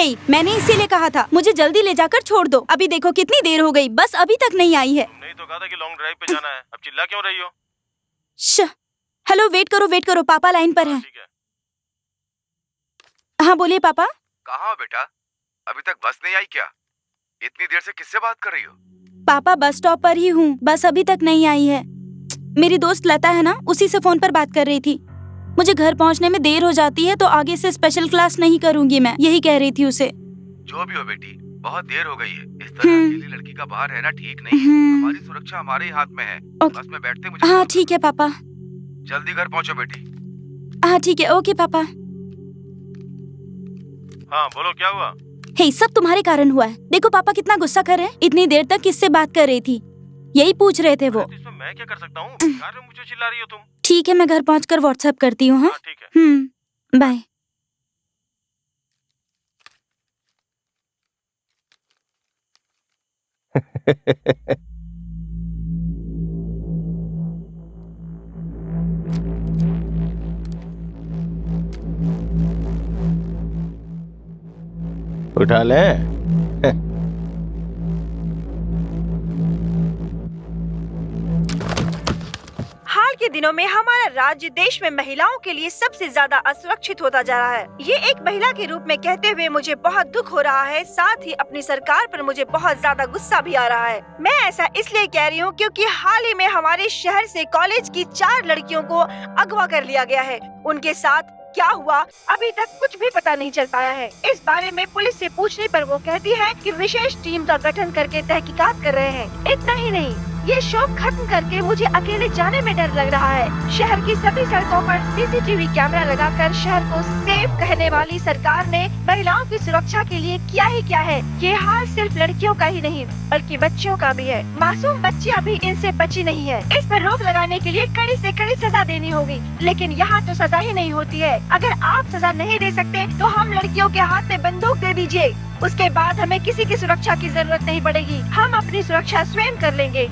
हे, मैंने इसीलिए कहा था मुझे जल्दी ले जाकर छोड़ दो। अभी देखो कितनी देर हो गई, बस अभी तक नहीं आई है। तुमने ही तो कहा था कि लॉन्ग ड्राइव पे जाना है, अब चिल्ला क्यों रही हो? हेलो, वेट करो, पापा लाइन पर हैं। ठीक है। हाँ बोलिए पापा। कहाँ हो बेटा? अभी तक बस नहीं आई क्या? इतनी देर से किससे बात कर रही हो? पापा बस स्टॉप पर ही हूँ, बस अभी तक नहीं आई है। मेरी दोस्त लता है ना, उसी से फोन पर बात कर रही थी। मुझे घर पहुँचने में देर हो जाती है तो आगे से स्पेशल क्लास नहीं करूँगी मैं, यही कह रही थी उसे। जो भी हो बेटी, बहुत देर हो गई है। इस तरह अकेली लड़की का बाहर रहना ठीक नहीं है। हमारी सुरक्षा हमारे ही हाथ में है। बस में बैठते मुझे। हाँ ठीक है पापा। जल्दी घर पहुँचो बेटी। हाँ ठीक है, ओके पापा। हाँ बोलो, क्या हुआ? हे, सब तुम्हारे कारण हुआ है। देखो पापा कितना गुस्सा कर रहे हैं। इतनी देर तक किससे बात कर रही थी, यही पूछ रहे थे वो। तो इसमें मैं क्या कर सकता हूँ? बेकार में मुझे चिल्ला रही हो तुम। ठीक है, मैं घर पहुँचकर व्हाट्सएप करती हूँ। हाँ ठीक है। बाय। उठा ले। हाल के दिनों में हमारा राज्य देश में महिलाओं के लिए सबसे ज्यादा असुरक्षित होता जा रहा है। ये एक महिला के रूप में कहते हुए मुझे बहुत दुख हो रहा है। साथ ही अपनी सरकार पर मुझे बहुत ज्यादा गुस्सा भी आ रहा है। मैं ऐसा इसलिए कह रही हूँ क्योंकि हाल ही में हमारे शहर से कॉलेज की 4 लड़कियों को अगवा कर लिया गया है। उनके साथ क्या हुआ अभी तक कुछ भी पता नहीं चल पाया है। इस बारे में पुलिस से पूछने पर वो कहती है कि विशेष टीम का गठन करके तहकीकात कर रहे हैं। इतना ही नहीं, ये शो खत्म करके मुझे अकेले जाने में डर लग रहा है। शहर की सभी सड़कों पर सीसीटीवी कैमरा लगाकर शहर को सेफ कहने वाली सरकार ने महिलाओं की सुरक्षा के लिए किया ही क्या है। ये हाल सिर्फ लड़कियों का ही नहीं बल्कि बच्चियों का भी है। मासूम बच्चियां भी इनसे बची नहीं है। इस पर रोक लगाने के लिए कड़ी से कड़ी सजा देनी होगी, लेकिन यहाँ तो सजा ही नहीं होती है। अगर आप सजा नहीं दे सकते तो हम लड़कियों के हाथ में बंदूक दे दीजिए। उसके बाद हमें किसी की सुरक्षा की जरूरत नहीं पड़ेगी। हम अपनी सुरक्षा स्वयं कर लेंगे।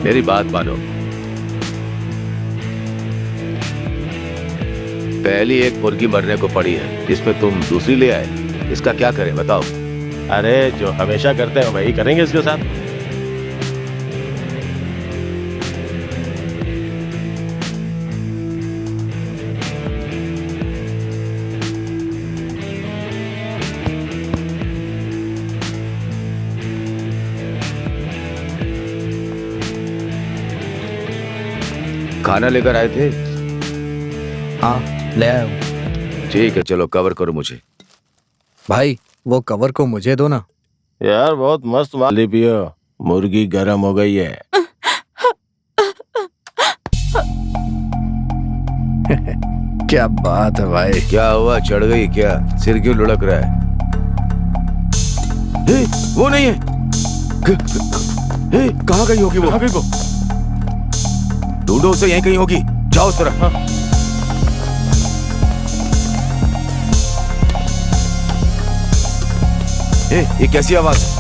मेरी बात मानो। पहली एक मुर्गी मरने को पड़ी है, इसमें तुम दूसरी ले आए। इसका क्या करें बताओ? अरे जो हमेशा करते हैं वही करेंगे इसके साथ। खाना लेकर आए थे? हाँ ले आया हूँ। ठीक है, चलो कवर करो मुझे। भाई वो कवर को मुझे दो ना। यार बहुत मस्त माली पियो, मुर्गी गर्म हो गई है। क्या बात है भाई। क्या हुआ, चढ़ गई क्या? सिर क्यों लुढ़क रहा है? वो नहीं है। कहाँ गई होगी वो? कहाँ गई वो? ढूंढो उसे, यहीं कहीं होगी। जाओ उस तरफ। हाँ। ये कैसी आवाज है?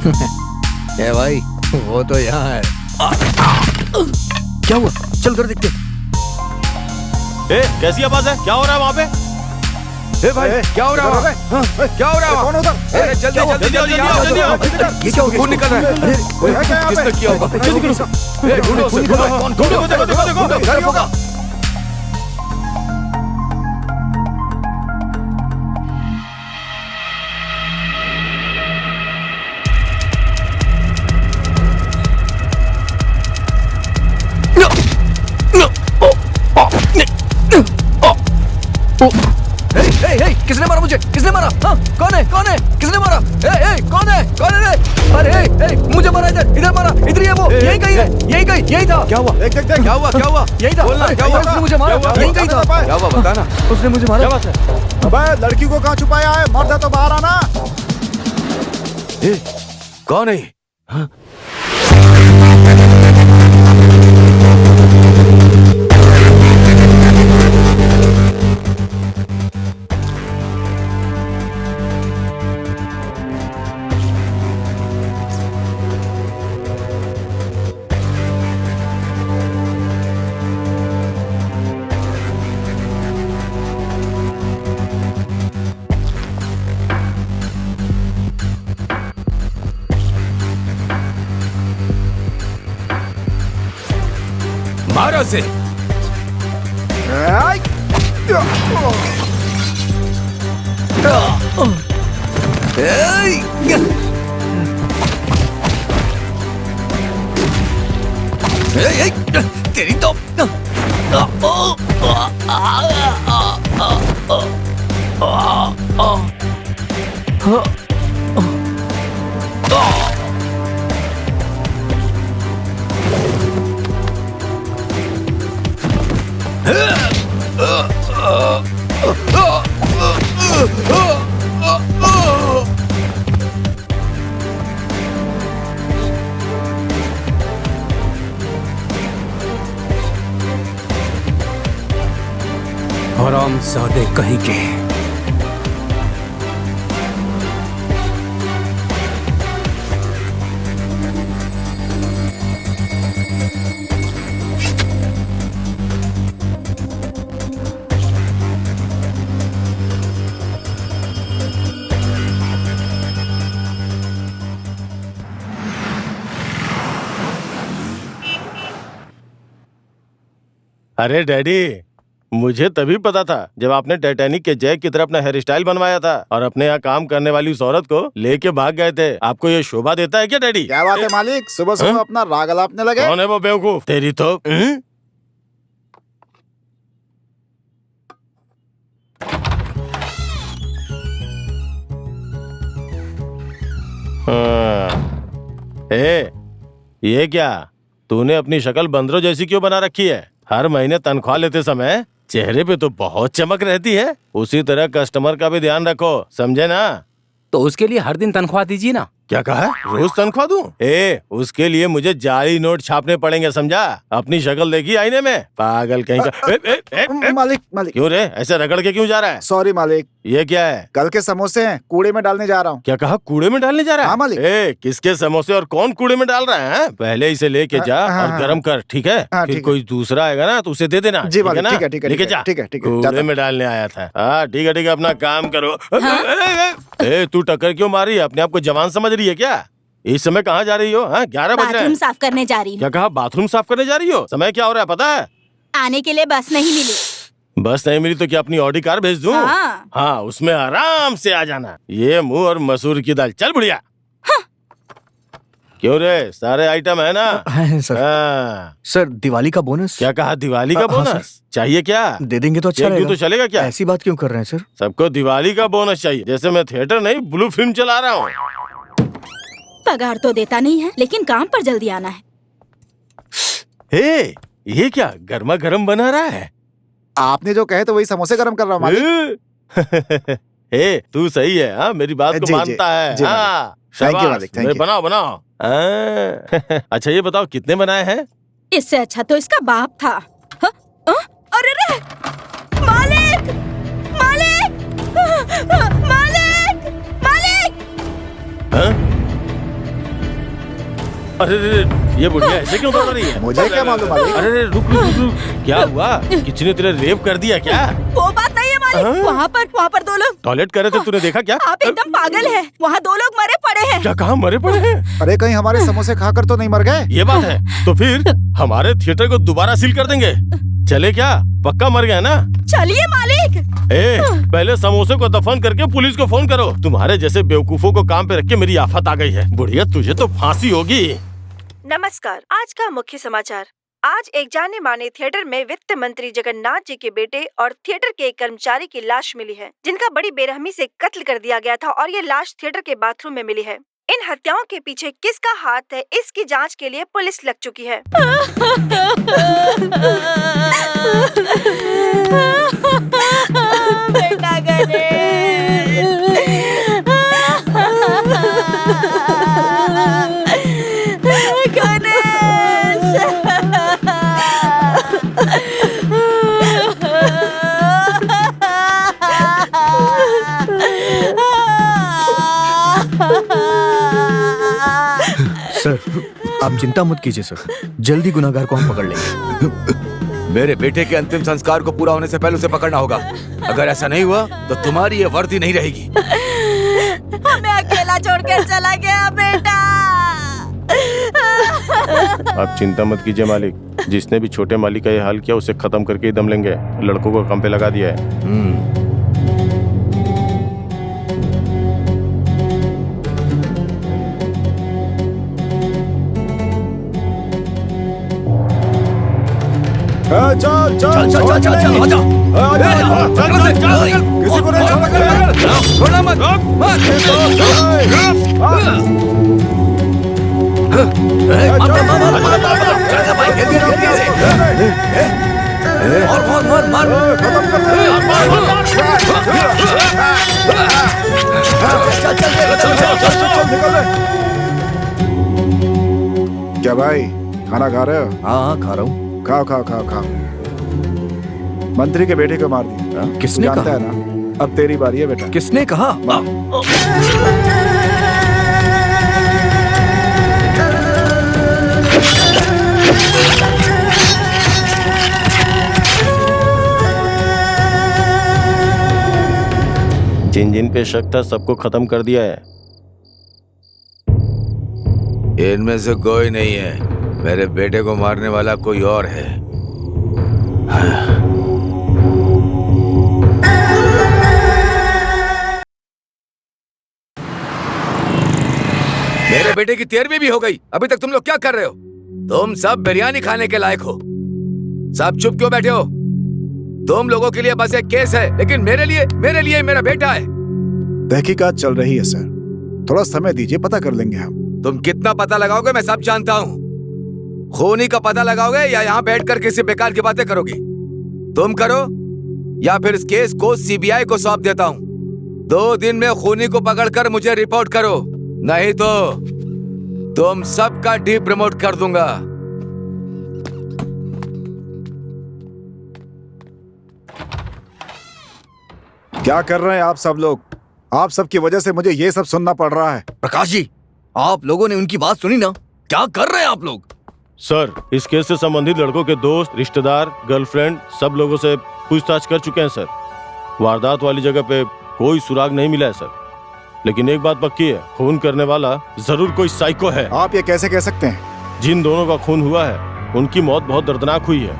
ए भाई, वो तो यहाँ है। क्या हुआ? चल कर देखते। कैसी आवाज है? क्या हो रहा है वहाँ पे? ए भाई, क्या हो रहा है? क्या हो रहा है? कौन उधर? जल्दी जल्दी जल्दी आओ। ये क्या हो गया? खून निकल रहा है। किसने किया होगा? ढूंढो उसे, ढूंढो। कौन? ढूंढो, देखो, इधर होगा। किसने मारा मुझे? किसने मारा? हाँ, कौन है? कौन है? किसने मारा? कौन है? कौन है? अरे मुझे मारा, इधर मारा, इधर ही है वो। यही कहीं है, यही था। क्या हुआ? देख क्या हुआ? क्या हुआ? यही था। बोलना, क्या हुआ? उसने मुझे मारा, यही कहीं था। क्या हुआ बता ना। उसने मुझे मारा। क्या बात है? अबे लड़की को कहाँ छुपाया है? मर्द है तो बाहर आना। कौन है? हाँ? मारो से। तेरी तो हरामजादे कहीं के। अरे डैडी, मुझे तभी पता था जब आपने टाइटैनिक के जैक की तरह अपना हेयर स्टाइल बनवाया था और अपने यहाँ काम करने वाली उस औरत को लेके भाग गए थे। आपको ये शोभा देता है क्या डैडी? क्या बात है मालिक, सुबह सुबह अपना राग अलापने लगे। कौन है वो बेवकूफ? तेरी तो ये क्या? तूने अपनी शक्ल बंदरों जैसी क्यों बना रखी है? हर महीने तनख्वाह लेते समय चेहरे पे तो बहुत चमक रहती है। उसी तरह कस्टमर का भी ध्यान रखो, समझे ना? तो उसके लिए हर दिन तनख्वाह दीजिए ना। क्या कहा? रोज तनख्वाह दूं? उसके लिए मुझे जाली नोट छापने पड़ेंगे, समझा? अपनी शक्ल देखी आईने में? पागल कहीं का। मालिक क्यों रे, ऐसे रगड़ के क्यों जा रहा है? सॉरी मालिक, ये क्या है? कल के समोसे हैं, कूड़े में डालने जा रहा हूँ। क्या कहा? कूड़े में डालने जा रहा है? हाँ मालिक। किसके समोसे और कौन कूड़े में डाल रहा है? पहले इसे लेके जा और गर्म कर, ठीक है? फिर कोई दूसरा आएगा ना तो उसे दे देना। जी मालिक, ठीक है, लेके जा। ठीक है, कूड़े में डालने आया था। हाँ ठीक है, अपना काम करो। तू टक्कर क्यों मारी? अपने आप को जवान समझ रही है क्या? इस समय कहाँ जा रही हो? 11 बज रहे हैं। बाथरूम साफ करने जा रही हूँ। क्या कहा? बाथरूम साफ करने जा रही हो? समय क्या हो रहा है पता है? आने के लिए बस नहीं मिली। बस नहीं मिली तो क्या अपनी ऑडी कार भेज दूं? हाँ, उसमें आराम से आ जाना। ये मुंह और मसूर की दाल। चल बुढ़िया। हाँ। क्यों रे, सारे आइटम है ना? है सर। सर दिवाली का बोनस। क्या कहा? दिवाली का बोनस चाहिए क्या? दे देंगे तो अच्छा रहेगा। तो चलेगा क्या? ऐसी बात क्यों कर रहे हैं सर? सबको दिवाली का बोनस चाहिए, जैसे मैं थिएटर नहीं ब्लू फिल्म चला रहा हूँ। पगार तो देता नहीं है, लेकिन काम पर जल्दी आना है। ये क्या गर्मा गर्म बना रहा है? आपने जो कहे तो वही समोसे गर्म कर रहा हूँ मालिक। तू सही है। हाँ, मेरी बात को मानता है। हाँ, शाबाश, बनाओ बनाओ। अच्छा ये बताओ कितने बनाए हैं? इससे अच्छा तो इसका बाप था। अरे रे मालिक, मालिक, मालिक, मालिक। अरे ये बुढ़िया ऐसे क्यों दौड़ रही है? मुझे क्या मालूम मालिक? अरे रुक रुक रुक रुक, क्या हुआ? किसी ने तेरे रेप कर दिया क्या? वो बात नहीं है मालिक। वहाँ पर दो लोग। टॉयलेट कर रहे थे, तूने देखा क्या? आप एकदम पागल है। वहाँ 2 लोग मरे पड़े हैं। क्या कहा मरे पड़े हैं? अरे कहीं हमारे समोसे खाकर तो नहीं मर गए? ये बात है तो फिर हमारे थिएटर को दोबारा सील कर देंगे। चले क्या? पक्का मर गए ना? चलिए मालिक। पहले समोसे को दफन करके पुलिस को फोन करो। तुम्हारे जैसे बेवकूफों को काम पे रख के मेरी आफत आ गई है। बुढ़िया तुझे तो फांसी होगी। नमस्कार, आज का मुख्य समाचार। आज एक जाने माने थिएटर में वित्त मंत्री जगन्नाथ जी के बेटे और थिएटर के एक कर्मचारी की लाश मिली है, जिनका बड़ी बेरहमी से कत्ल कर दिया गया था और ये लाश थिएटर के बाथरूम में मिली है। इन हत्याओं के पीछे किसका हाथ है, इसकी जांच के लिए पुलिस लग चुकी है। बेटा सर आप चिंता मत कीजिए सर, जल्दी गुनाहगार को हम पकड़ लेंगे। मेरे बेटे के अंतिम संस्कार को पूरा होने से पहले उसे पकड़ना होगा। अगर ऐसा नहीं हुआ तो तुम्हारी ये वर्दी नहीं रहेगी। हमें अकेला छोड़कर चला गया बेटा। आप चिंता मत कीजिए मालिक। जिसने भी छोटे मालिक का ये हाल किया उसे खत्म करके ही दम लेंगे। लड़कों को काम पे लगा दिया है। चल चल चल चल चल चल आजा। किसी को नहीं छोड़ना मत। क्या भाई खाना खा रहे हो? हाँ खा रहा हूँ। खाओ खाओ खाओ खाओ। मंत्री के बेटे को मार दिया। किसने जानता कहा? है ना? अब तेरी बारी है बेटा। किसने कहा? जिन जिन पे शक था सबको खत्म कर दिया है। इनमें से कोई नहीं है। मेरे बेटे को मारने वाला कोई और है। मेरे बेटे की 13वीं भी हो गई। अभी तक तुम लोग क्या कर रहे हो? तुम सब बिरयानी खाने के लायक हो। सब चुप क्यों बैठे हो? तुम लोगों के लिए बस एक केस है, लेकिन मेरे लिए मेरा बेटा है। तहकीकात चल रही है सर, थोड़ा समय दीजिए, पता कर लेंगे हम। तुम कितना पता लगाओगे मैं सब जानता हूँ। खूनी का पता लगाओगे या यहाँ बैठकर किसी बेकार की बातें करोगे? तुम करो या फिर इस केस को सीबीआई को सौंप देता हूँ। 2 दिन में खूनी को पकड़कर मुझे रिपोर्ट करो, नहीं तो तुम सबका डी प्रमोट कर दूंगा। क्या कर रहे हैं आप सब लोग? आप सबकी वजह से मुझे ये सब सुनना पड़ रहा है। प्रकाश जी, आप लोगों ने उनकी बात सुनी ना? क्या कर रहे हैं आप लोग? सर, इस केस से संबंधित लड़कों के दोस्त, रिश्तेदार, गर्लफ्रेंड सब लोगों से पूछताछ कर चुके हैं सर। वारदात वाली जगह पे कोई सुराग नहीं मिला है सर। लेकिन एक बात पक्की है, खून करने वाला जरूर कोई साइको है। आप ये कैसे कह सकते हैं? जिन दोनों का खून हुआ है उनकी मौत बहुत दर्दनाक हुई है।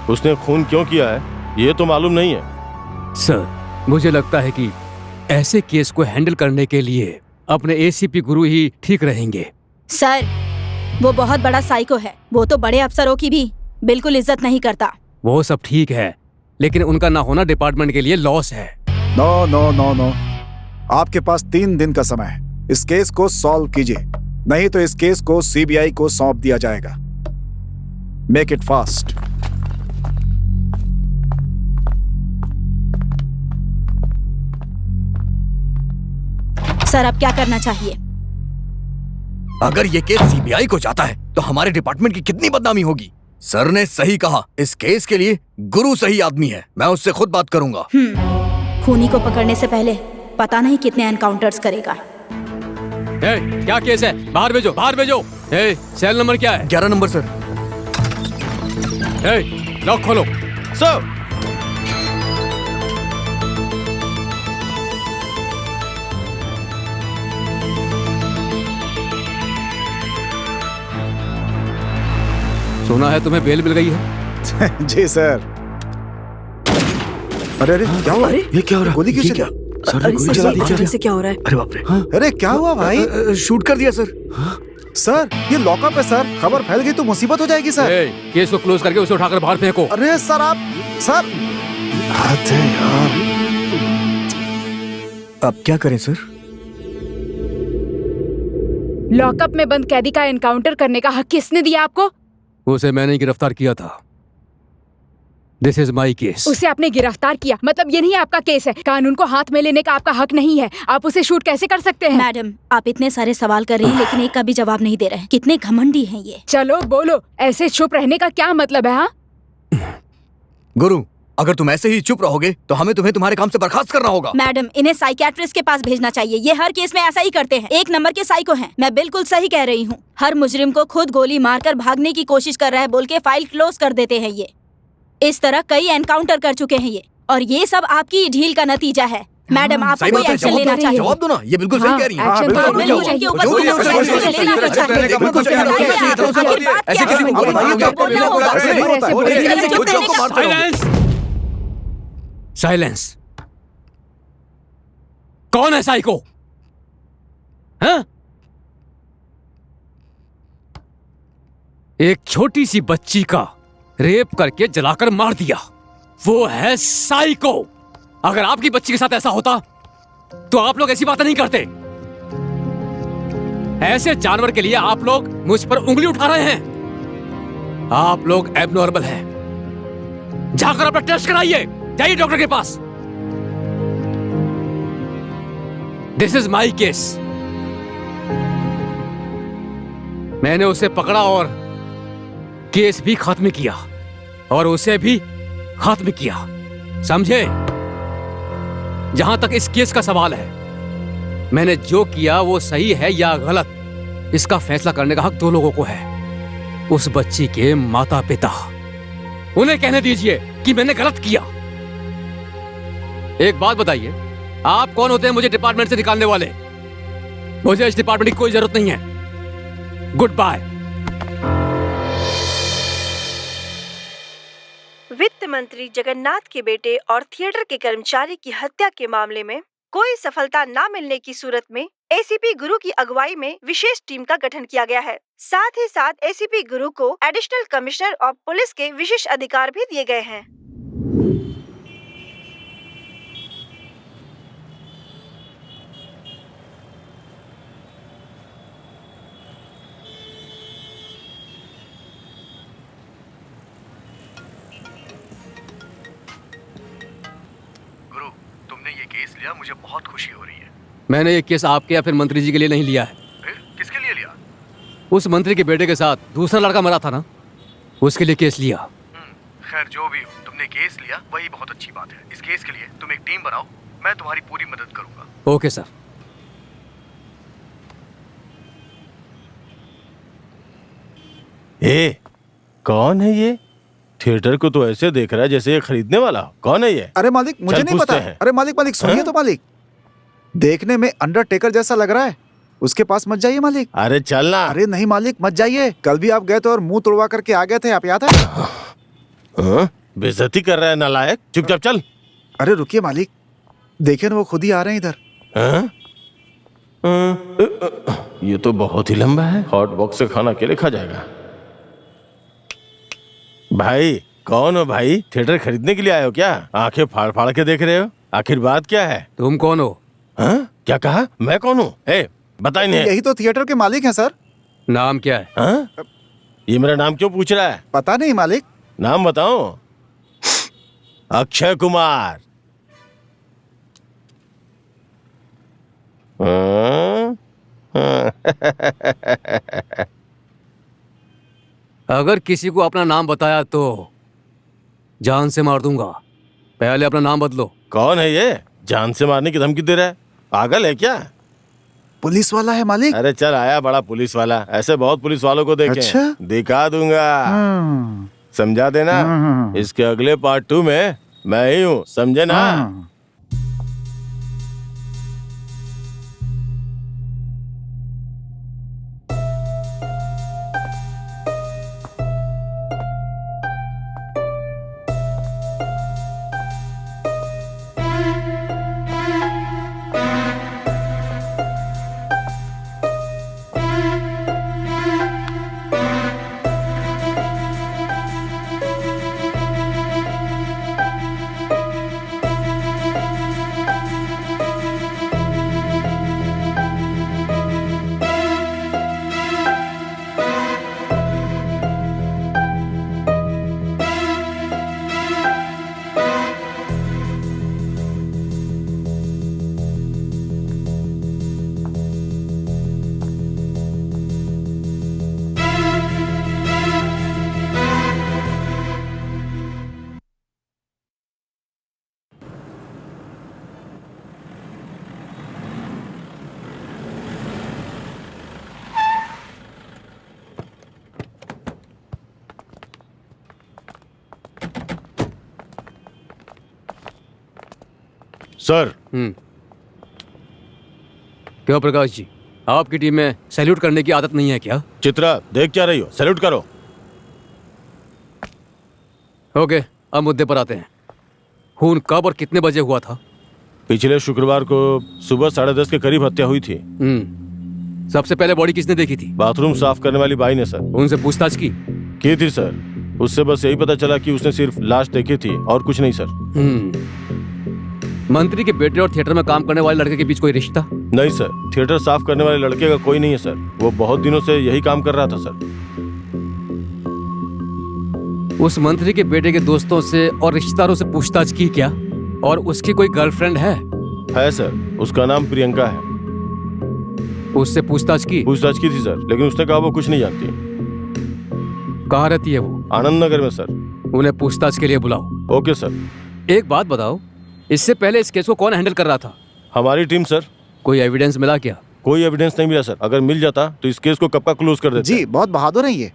उसने खून क्यों किया है ये तो मालूम नहीं है। सर, मुझे लगता है कि ऐसे केस को हैंडल करने के लिए अपने एसीपी गुरु ही ठीक रहेंगे। सर, वो बहुत बड़ा साइको है। वो तो बड़े अफसरों की भी बिल्कुल इज्जत नहीं करता। वो सब ठीक है, लेकिन उनका ना होना डिपार्टमेंट के लिए लॉस है। नो नो नो नो, आपके पास 3 दिन का समय है। इस केस को सॉल्व कीजिए, नहीं तो इस केस को सीबीआई को सौंप दिया जाएगा। Make it fast. सर, अब क्या करना चाहिए? अगर ये केस सीबीआई को जाता है तो हमारे डिपार्टमेंट की कितनी बदनामी होगी। सर ने सही कहा, इस केस के लिए गुरु सही आदमी है। मैं उससे खुद बात करूंगा। खूनी को पकड़ने से पहले पता नहीं कितने एनकाउंटर्स करेगा। क्या केस है? बाहर भेजो, बाहर भेजो। ए, सेल नंबर क्या है? 11 नंबर सर। ए, लॉक खोलो। सर सुना है तुम्हें बेल मिल गई है? जी सर। अरे अरे क्या हुआ? ये क्या हो रहा है? गोली क्यों ये चली? क्या? सर ने गोली चला दी। अचानक से क्या हो रहा है? अरे बाप रे। अरे क्या हुआ भाई? शूट कर दिया सर। सर ये लॉकअप है सर, खबर फैल गई तो मुसीबत हो जाएगी सर। ए, केस को क्लोज करके उसे उठाकर बाहर फेंको। अरे सर आप सर अरे यार अब क्या करें सर? लॉकअप में बंद कैदी का एनकाउंटर करने का हक किसने दिया आपको? उसे मैंने गिरफ्तार किया था। This is my case. उसे आपने गिरफ्तार किया मतलब ये नहीं आपका केस है। कानून को हाथ में लेने का आपका हक नहीं है। आप उसे शूट कैसे कर सकते हैं? मैडम, आप इतने सारे सवाल कर रही हैं लेकिन एक का भी जवाब नहीं दे रहे हैं। कितने घमंडी हैं ये। चलो बोलो, ऐसे चुप रहने का क्या मतलब है? हाँ, गुरु अगर तुम ऐसे ही चुप रहोगे तो हमें तुम्हें तुम्हारे काम से बर्खास्त करना होगा। मैडम, इन्हें साइकियाट्रिस्ट के पास भेजना चाहिए। ये हर केस में ऐसा ही करते हैं। एक नंबर के साइको हैं। मैं बिल्कुल सही कह रही हूँ। हर मुजरिम को खुद गोली मारकर भागने की कोशिश कर रहा है बोल के फाइल क्लोज कर देते हैं ये। इस तरह कई एनकाउंटर कर चुके हैं ये, और ये सब आपकी ढील का नतीजा है। मैडम, आपको सही कोई बात है, एक्शन जवाब लेना दो, चाहिए। जवाब दो ना। ये बिल्कुल सही कह रही है। हाँ, एक्शन बिल्कुल, तो बिल्कुल, लेना इनके ऊपर जो कोई भी हो, एक्शन जो भी हो, लेना चाहिए। बिल्कुल सही बताइए कह रही है। आप, आखिर बात ऐसे क्या किसी है? को ये बोलना तो बोलना होगा। ऐसे चुप रहने का- मारते हो। Silence, silence. कौन है साइको? हाँ? एक छोटी सी बच्ची का रेप करके जलाकर मार दिया, वो है साइको। अगर आपकी बच्ची के साथ ऐसा होता तो आप लोग ऐसी बातें नहीं करते। ऐसे जानवर के लिए आप लोग मुझ पर उंगली उठा रहे हैं। आप लोग एबनॉर्मल हैं। जाकर अपना टेस्ट कराइए, जाइए डॉक्टर के पास। This is my case. मैंने उसे पकड़ा और केस भी खत्म किया और उसे भी खत्म किया, समझे? जहां तक इस केस का सवाल है, मैंने जो किया वो सही है या गलत, इसका फैसला करने का हक दो लोगों को है। उस बच्ची के माता पिता। उन्हें कहने दीजिए कि मैंने गलत किया। एक बात बताइए, आप कौन होते हैं मुझे डिपार्टमेंट से निकालने वाले? मुझे इस डिपार्टमेंट की कोई जरूरत नहीं है। Goodbye. वित्त मंत्री जगन्नाथ के बेटे और थिएटर के कर्मचारी की हत्या के मामले में कोई सफलता न मिलने की सूरत में एसीपी गुरु की अगुवाई में विशेष टीम का गठन किया गया है। साथ ही साथ एसीपी गुरु को एडिशनल कमिश्नर ऑफ पुलिस के विशेष अधिकार भी दिए गए हैं। गुरु तुमने ये केस लिया, मुझे बहुत खुशी हो रही है। मैंने ये केस आपके या फिर मंत्री जी के लिए नहीं लिया है। फिर किसके लिए लिया? उस मंत्री के बेटे के साथ दूसरा लड़का मरा था ना, उसके लिए केस लिया। खैर जो भी हो, तुमने केस लिया वही बहुत अच्छी बात है। इस केस के लिए तुम एक टीम बनाओ, मैं तुम्हारी पूरी मदद करूंगा। Okay sir. ए, कौन है ये? थिएटर को तो ऐसे देख रहा है जैसे ये खरीदने वाला हो। कौन है ये? अरे मालिक, मुझे चल नहीं पूछते पता। हैं। अरे मालिक मालिक सुनिए हाँ? तो मालिक, देखने में अंडरटेकर जैसा लग रहा है। उसके पास मत जाइए मालिक। अरे चलना। अरे नहीं मालिक, मत जाइए। कल भी आप गए थे और मुंह तोड़वा करके आ गए थे, आप याद है? हाँ? बेइज्जती कर रहा है नालायक। चुपचाप चल। अरे रुकिए मालिक, देखिए ना वो खुद ही आ रहे हैं इधर। हाँ? ये तो बहुत ही लंबा है। हॉट बॉक्स से खाना अकेले खा जाएगा। भाई कौन हो भाई? थिएटर खरीदने के लिए आए हो क्या? आंखें फाड़ फाड़ के देख रहे हो। आखिर बात क्या है? तुम कौन हो? हाँ? क्या कहा? मैं कौन हूँ? ए, बता इन्हें। यही तो थिएटर के मालिक हैं सर। नाम क्या है? हाँ? ये मेरा नाम क्यों पूछ रहा है? पता नहीं मालिक। नाम बताओ। अक्षय कुमार। हाँ? अगर किसी को अपना नाम बताया तो जान से मार दूंगा। पहले अपना नाम बदलो। कौन है ये? जान से मारने की धमकी दे रहा है? पागल है क्या? पुलिस वाला है मालिक। अरे चल आया बड़ा पुलिस वाला, ऐसे बहुत पुलिस वालों को देखे। अच्छा? दिखा दूंगा, समझा देना। इसके अगले पार्ट 2 में मैं ही हूँ, समझे ना? सर। क्यों प्रकाश जी, आपकी टीम में सैल्यूट करने की आदत नहीं है क्या? चित्रा देख क्या रही हो, सैल्यूट करो। ओके, अब मुद्दे पर आते हैं। खून कब और कितने बजे हुआ था? पिछले शुक्रवार को सुबह 10:30 के करीब हत्या हुई थी। सबसे पहले बॉडी किसने देखी थी? बाथरूम साफ करने वाली बाई ने सर। उनसे पूछताछ की थी सर। उससे बस यही पता चला कि उसने सिर्फ लाश देखी थी और कुछ नहीं सर। मंत्री के बेटे और थिएटर में काम करने वाले लड़के के बीच कोई रिश्ता? नहीं सर, थिएटर साफ करने वाले लड़के का कोई नहीं है सर। वो बहुत दिनों से यही काम कर रहा था सर। उस मंत्री के बेटे के दोस्तों से और रिश्तेदारों से पूछताछ की क्या? और उसकी कोई गर्लफ्रेंड है? है सर, उसका नाम प्रियंका है। उससे पूछताछ की थी सर, लेकिन उसने कहा वो कुछ नहीं जानती। कहाँ रहती है वो? आनंद नगर में सर। उन्हें पूछताछ के लिए बुलाओ। Okay sir. एक बात बताओ, इससे पहले इस केस को कौन हैंडल कर रहा था? हमारी टीम सर। कोई एविडेंस मिला क्या? कोई एविडेंस नहीं मिला सर। अगर मिल जाता तो इस केस को कब का क्लोज कर देते। जी बहुत बहादुर है ये।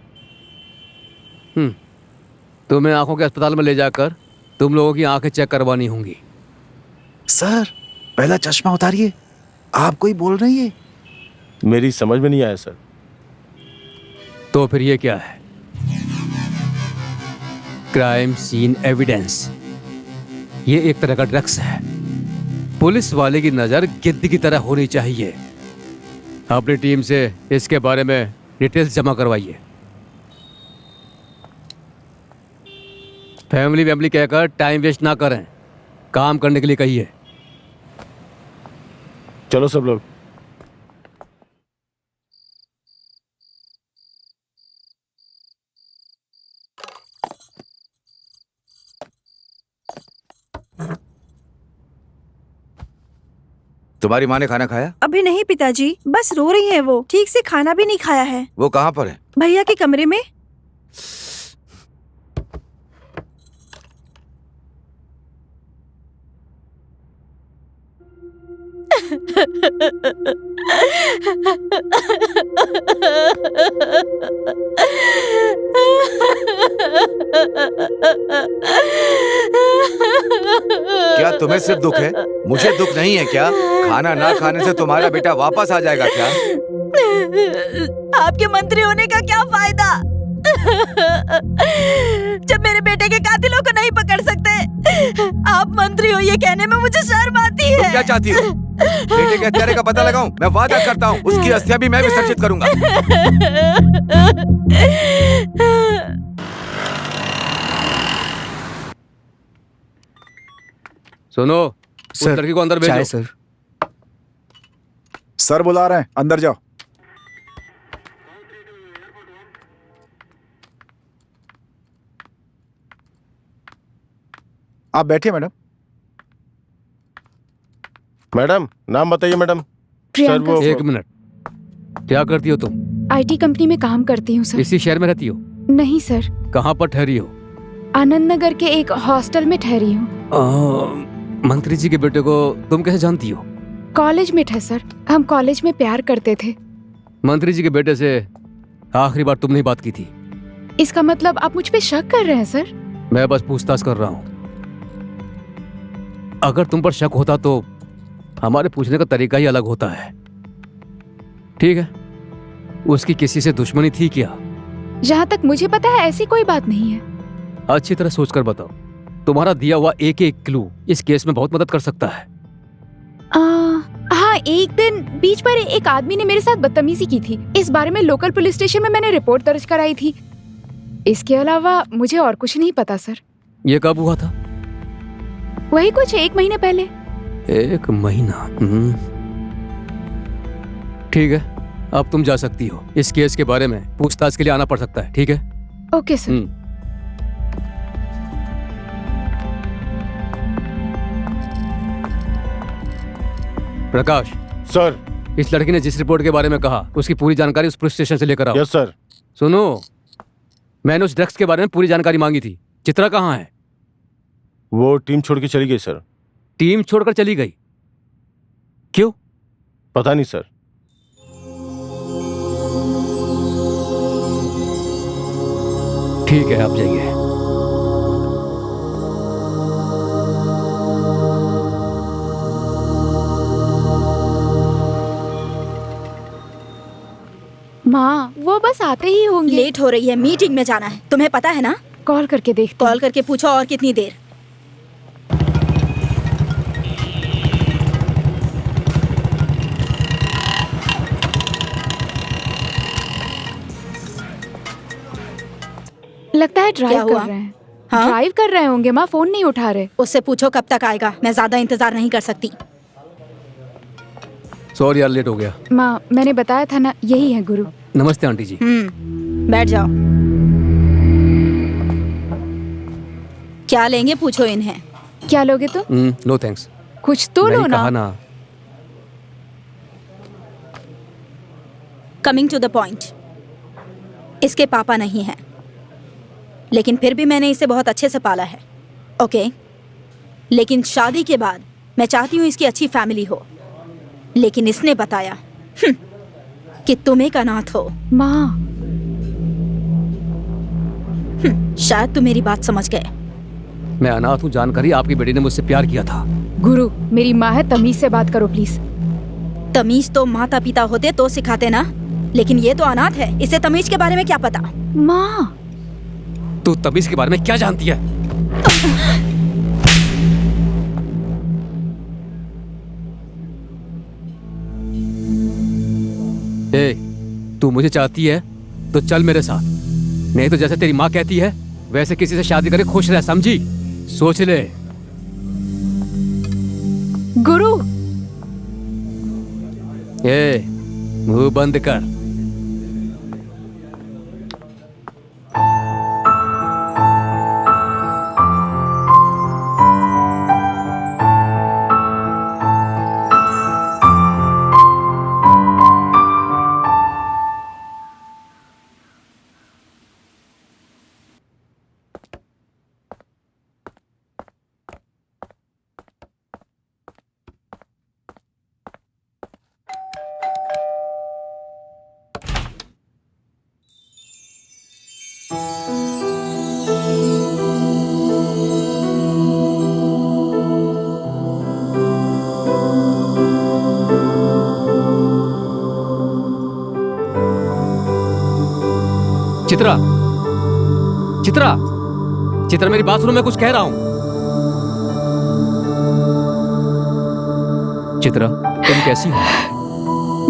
तुम्हें आंखों के अस्पताल में ले जाकर तुम लोगों की आंखें चेक करवानी होंगी। सर पहला चश्मा उतारिए, आप कोई बोल रही है? मेरी समझ में नहीं आया सर। तो फिर ये क्या है? Crime scene evidence. ये एक तरह का ड्रग्स है। पुलिस वाले की नजर गिद्ध की तरह होनी चाहिए। अपनी टीम से इसके बारे में डिटेल्स जमा करवाइए। फैमिली कहकर टाइम वेस्ट ना करें, काम करने के लिए कहिए। चलो सब लोग। तुम्हारी माँ ने खाना खाया? अभी नहीं पिताजी, बस रो रही है वो। ठीक से खाना भी नहीं खाया है। वो कहाँ पर है? भैया के कमरे में। क्या तुम्हें सिर्फ दुख है? मुझे दुख नहीं है क्या? खाना ना खाने से तुम्हारा बेटा वापस आ जाएगा क्या? आपके मंत्री होने का क्या फायदा जब मेरे बेटे के कातिलों को नहीं पकड़ सकते। आप मंत्री हो ये कहने में मुझे शर्म आती है। तुम क्या चाहती हो? बेटे के हत्यारे का पता लगाऊं? मैं वादा करता हूँ उसकी अस्थियां भी मैं विसर्जित करूंगा। सुनो, उस लड़की को अंदर भेजो। सर। सर बुला रहे हैं, अंदर जाओ। आप बैठिए मैडम। मैडम नाम बताइए मैडम। प्रियंका वो- एक मिनट, क्या करती हो तुम? IT कंपनी में काम करती हूँ सर। इसी शहर में रहती हो? नहीं सर, कहाँ पर ठहरी हो? आनंद नगर के एक हॉस्टल में ठहरी हूँ। मंत्री जी के बेटे को तुम कैसे जानती हो? कॉलेज मेट है सर, हम कॉलेज में प्यार करते थे। मंत्री जी के बेटे से आखिरी बार तुमने ही बात की थी। इसका मतलब आप मुझ पे शक कर रहे हैं सर? मैं बस पूछताछ कर रहा हूं। अगर तुम पर शक होता तो हमारे पूछने का तरीका ही अलग होता है। ठीक है, उसकी किसी से दुश्मनी थी क्या? जहाँ तक मुझे पता है ऐसी कोई बात नहीं है। अच्छी तरह सोचकर बताओ। तुम्हारा दिया हुआ एक एक क्लू इस केस में बहुत मदद कर सकता है। हाँ, एक दिन बीच पर एक आदमी ने मेरे साथ बदतमीजी की थी। इस बारे में लोकल पुलिस स्टेशन में मैंने रिपोर्ट दर्ज कराई थी। इसके अलावा मुझे और कुछ नहीं पता सर। ये कब हुआ था? वही कुछ 1 महीने पहले। 1 महीना? ठीक है, अब तुम जा सकती हो। इस केस के बारे में पूछताछ के लिए आना पड़ सकता है। ठीक है? Okay sir. प्रकाश सर। इस लड़की ने जिस रिपोर्ट के बारे में कहा उसकी पूरी जानकारी उस पुलिस स्टेशन से लेकर आओ। Yes sir. सुनो, मैंने उस ड्रग्स के बारे में पूरी जानकारी मांगी थी। चित्रा कहाँ है? वो टीम छोड़ के चली गई सर। टीम छोड़कर चली गई? क्यों? पता नहीं सर। ठीक है, आप जाइए। माँ, वो बस आते ही होंगे। लेट हो रही है, मीटिंग में जाना है, तुम्हें पता है ना? कॉल करके देख। कॉल करके पूछो और कितनी देर। लगता है ड्राइव क्या हुआ? कर रहे हैं। हाँ? ड्राइव कर रहे होंगे माँ, फोन नहीं उठा रहे। उससे पूछो कब तक आएगा, मैं ज्यादा इंतजार नहीं कर सकती। सॉरी यार, लेट हो गया। माँ, मैंने बताया था ना, यही है गुरु। नमस्ते आंटी जी। बैठ जाओ। क्या लेंगे पूछो इन्हें। क्या लोगे तुम? No thanks. कुछ तो लो कहा ना। ना। कमिंग टू द पॉइंट, इसके पापा नहीं हैं, लेकिन फिर भी मैंने इसे बहुत अच्छे से पाला है। ओके, लेकिन शादी के बाद मैं चाहती हूँ इसकी अच्छी फैमिली हो, लेकिन इसने बताया कि तुम एक अनाथ हो। माँ, शायद तुम मेरी बात समझ गए। मैं अनाथ हूँ जानकर ही आपकी बेटी ने मुझसे प्यार किया था। गुरु, मेरी माँ है, तमीज से बात करो प्लीज। तमीज तो माता पिता होते तो सिखाते ना, लेकिन ये तो अनाथ है, इसे तमीज के बारे में क्या पता। माँ, तू तमीज के बारे में क्या जानती है? ए, तू मुझे चाहती है तो चल मेरे साथ, नहीं तो जैसे तेरी माँ कहती है वैसे किसी से शादी करके खुश रह, समझी? सोच ले। गुरु। ए, मुंह बंद कर। चित्रा, चित्रा, चित्रा, मेरी बात सुनो, मैं कुछ कह रहा हूं। चित्रा, तुम कैसी हो?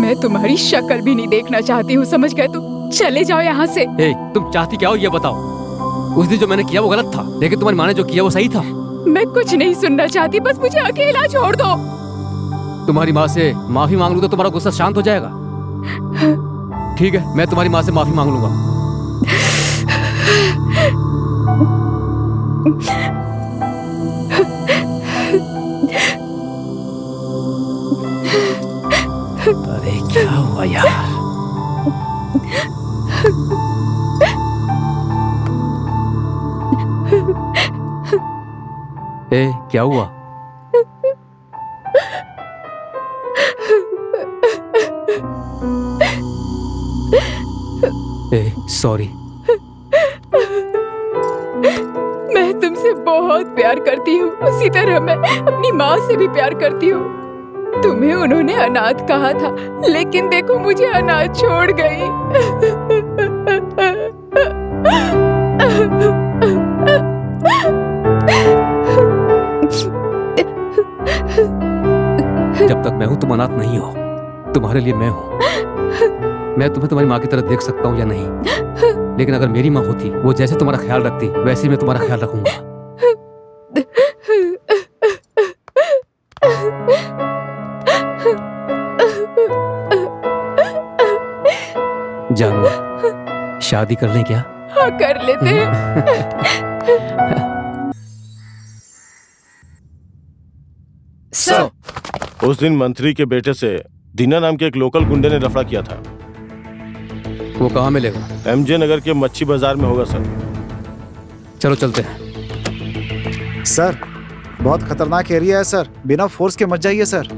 मैं तुम्हारी शक्ल भी नहीं देखना चाहती हूँ, समझ गए तुम? चले जाओ यहाँ से। ए, तुम चाहती क्या हो ये बताओ। उस दिन जो मैंने किया वो गलत था, लेकिन तुम्हारी माँ ने जो किया वो सही था। मैं कुछ नहीं सुनना चाहती, बस मुझे अकेला छोड़ दो। तुम्हारी माँ से माफी मांग लूं तो तुम्हारा गुस्सा शांत हो जाएगा। ठीक है, मैं तुम्हारी माँ से माफी मांग लूंगा। अरे क्या हुआ यार? ए, क्या हुआ? सॉरी। मैं तुमसे बहुत प्यार करती हूँ, उसी तरह मैं अपनी माँ से भी प्यार करती हूँ। तुम्हें उन्होंने अनाथ कहा था, लेकिन देखो मुझे अनाथ छोड़ गई। जब तक मैं हूं तुम अनाथ नहीं हो, तुम्हारे लिए मैं हूं। मैं तुम्हें तुम्हारी माँ की तरह देख सकता हूँ या नहीं, लेकिन अगर मेरी माँ होती, वो जैसे तुम्हारा ख्याल रखती वैसे ही मैं तुम्हारा ख्याल रखूंगा। जानू, शादी कर लें क्या? हाँ, कर लेते हैं। सर, उस दिन मंत्री के बेटे से दीना नाम के एक लोकल गुंडे ने लफड़ा किया था। वो कहाँ मिलेगा? एमजे नगर के मच्छी बाजार में होगा सर। चलो चलते हैं। सर बहुत खतरनाक एरिया है सर, बिना फोर्स के मत जाइए सर।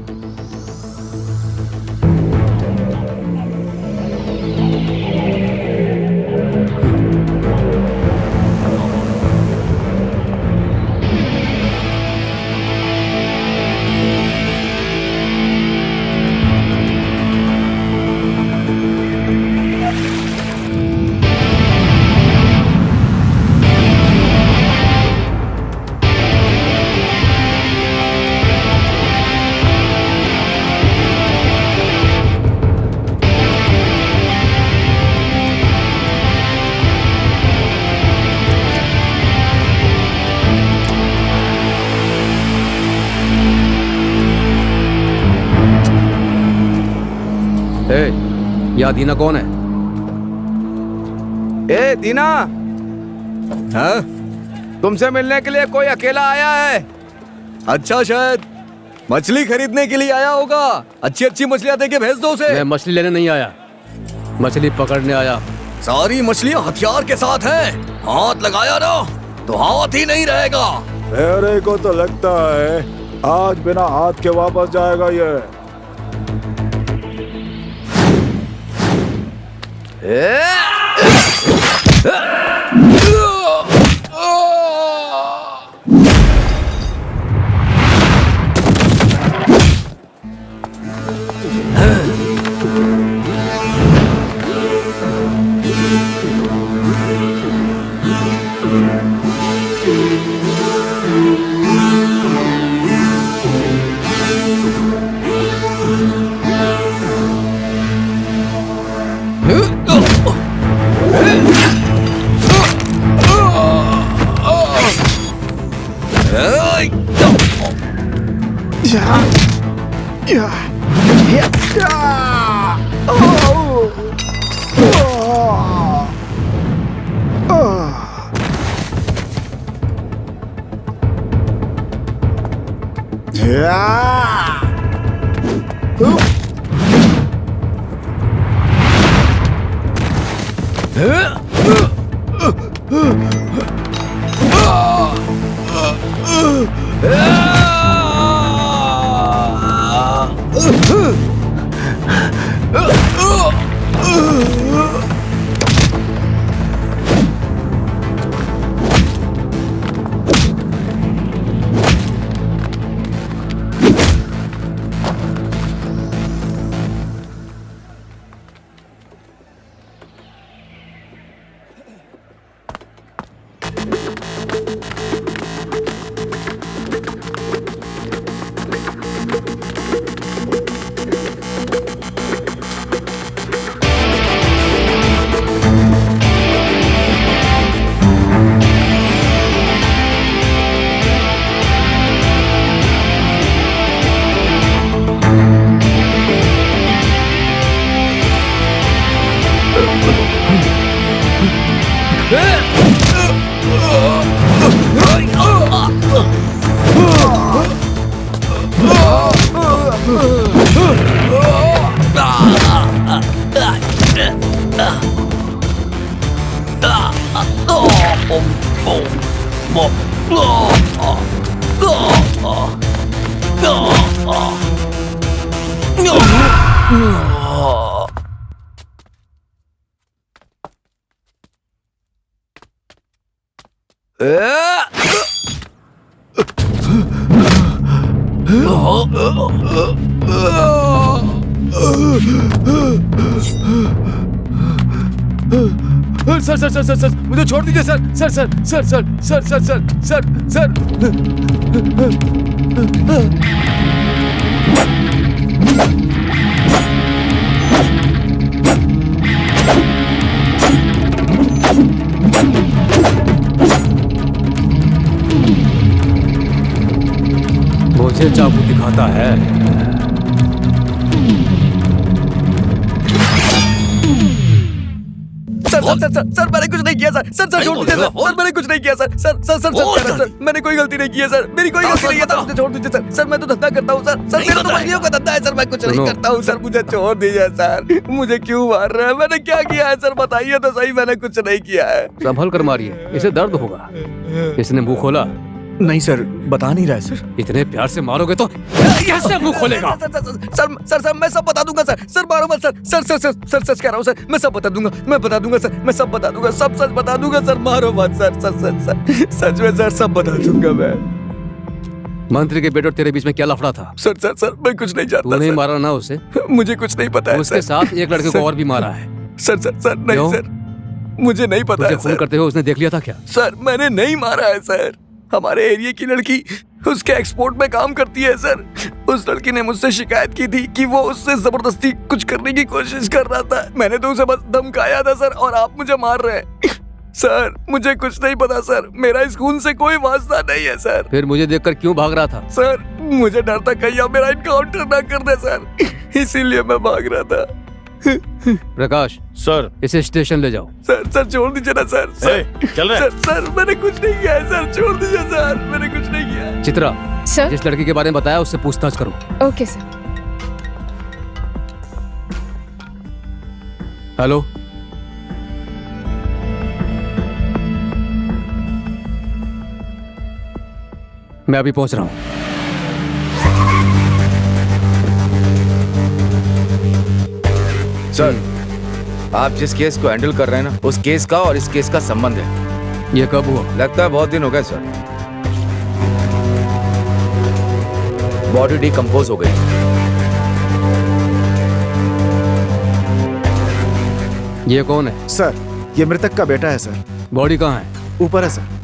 या दीना कौन है? ए दीना, हाँ? तुमसे मिलने के लिए कोई अकेला आया है। अच्छा, शायद मछली खरीदने के लिए आया होगा। अच्छी अच्छी मछलियां देके भेज दो उसे। मैं मछली लेने नहीं आया, मछली पकड़ने आया। सारी मछलियां हथियार के साथ हैं। हाथ लगाया ना तो हाथ ही नहीं रहेगा। मेरे को तो लगता है आज बिना हाथ के वापस जाएगा ये। Sir sir sir sir sir मुझे छोड़ दीजिए sir sir sir sir sir sir sir sir sir मुझे चाकू दिखाता है। सर मैंने कुछ नहीं किया सर सर छोड़ दीजिए सर मैंने कुछ नहीं किया सर सर मैंने कोई गलती नहीं की है सर मेरी कोई गलती नहीं है सर मुझे छोड़ दीजिए सर मैं तो धंधा करता हूँ सर मेरा तो मछलियों का धंधा है सर मैं कुछ नहीं करता हूँ सर मुझे छोड़ दीजिए सर मुझे क्यों मार रहे हैं मैंने क्या किया है सर बताइए तो सही मैंने कुछ नहीं किया है संभल कर मारिए, इसे दर्द होगा। इसने मुंह खोला? नहीं सर बता नहीं रहा है सर इतने प्यार से मारोगे तो कैसे मुंह खोलेगा? सर मैं सब बता दूंगा सर मारो मत सर सच कह रहा हूँ सर मैं सब बता दूंगा मैं बता दूंगा सर मैं सब बता दूंगा सब सच बता दूंगा सर मारो मत सच में सर सब बता दूंगा मैं। मंत्री के बेटे और तेरे बीच में क्या लफड़ा था? सर मैं कुछ नहीं जानता। तू नहीं मारा ना उसे? मुझे कुछ नहीं पता है। उसके साथ एक लड़के को और भी मारा है। सर नहीं सर मुझे नहीं पता है। खून करते हुए उसने देख लिया था क्या? सर मैंने नहीं मारा है सर हमारे एरिया की लड़की उसके एक्सपोर्ट में काम करती है सर उस लड़की ने मुझसे शिकायत की थी कि वो उससे जबरदस्ती कुछ करने की कोशिश कर रहा था मैंने तो उसे बस धमकाया था सर और आप मुझे मार रहे हैं सर मुझे कुछ नहीं पता सर मेरा इस खून से कोई वास्ता नहीं है सर। फिर मुझे देखकर क्यों भाग रहा था? सर मुझे डर था कहीं आप मेरा इनकाउंटर ना कर दे सर इसीलिए मैं भाग रहा था। प्रकाश सर इसे स्टेशन ले जाओ। सर छोड़ दीजिए ना सर चल रहे सर मैंने कुछ नहीं किया है सर छोड़ दीजिए सर मैंने कुछ नहीं किया है। चित्रा सर जिस लड़की के बारे में बताया उससे पूछताछ करो। Okay sir. हेलो मैं अभी पहुंच रहा हूं। सर आप जिस केस को हैंडल कर रहे हैं ना उस केस का और इस केस का संबंध है। ये कब हुआ? लगता है बहुत दिन हो गए सर। बॉडी डिकम्पोज हो गई। ये कौन है? सर ये मृतक का बेटा है सर। बॉडी कहाँ है? ऊपर है सर।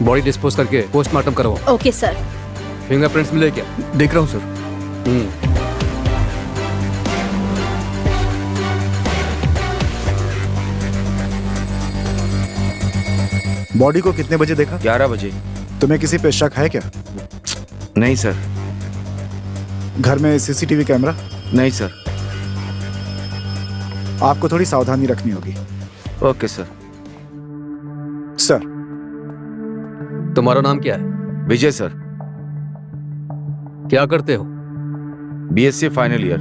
बॉडी डिस्पोज करके पोस्टमार्टम करवाओ। Okay sir. फिंगरप्रिंट्स मिले क्या? देख रहा हूँ सर। बॉडी को कितने बजे देखा? 11 बजे। तुम्हें किसी पे शक है क्या? नहीं सर। घर में सीसीटीवी कैमरा? नहीं सर। आपको थोड़ी सावधानी रखनी होगी। Okay sir. सर तुम्हारा नाम क्या है? विजय सर। क्या करते हो? BSc final year.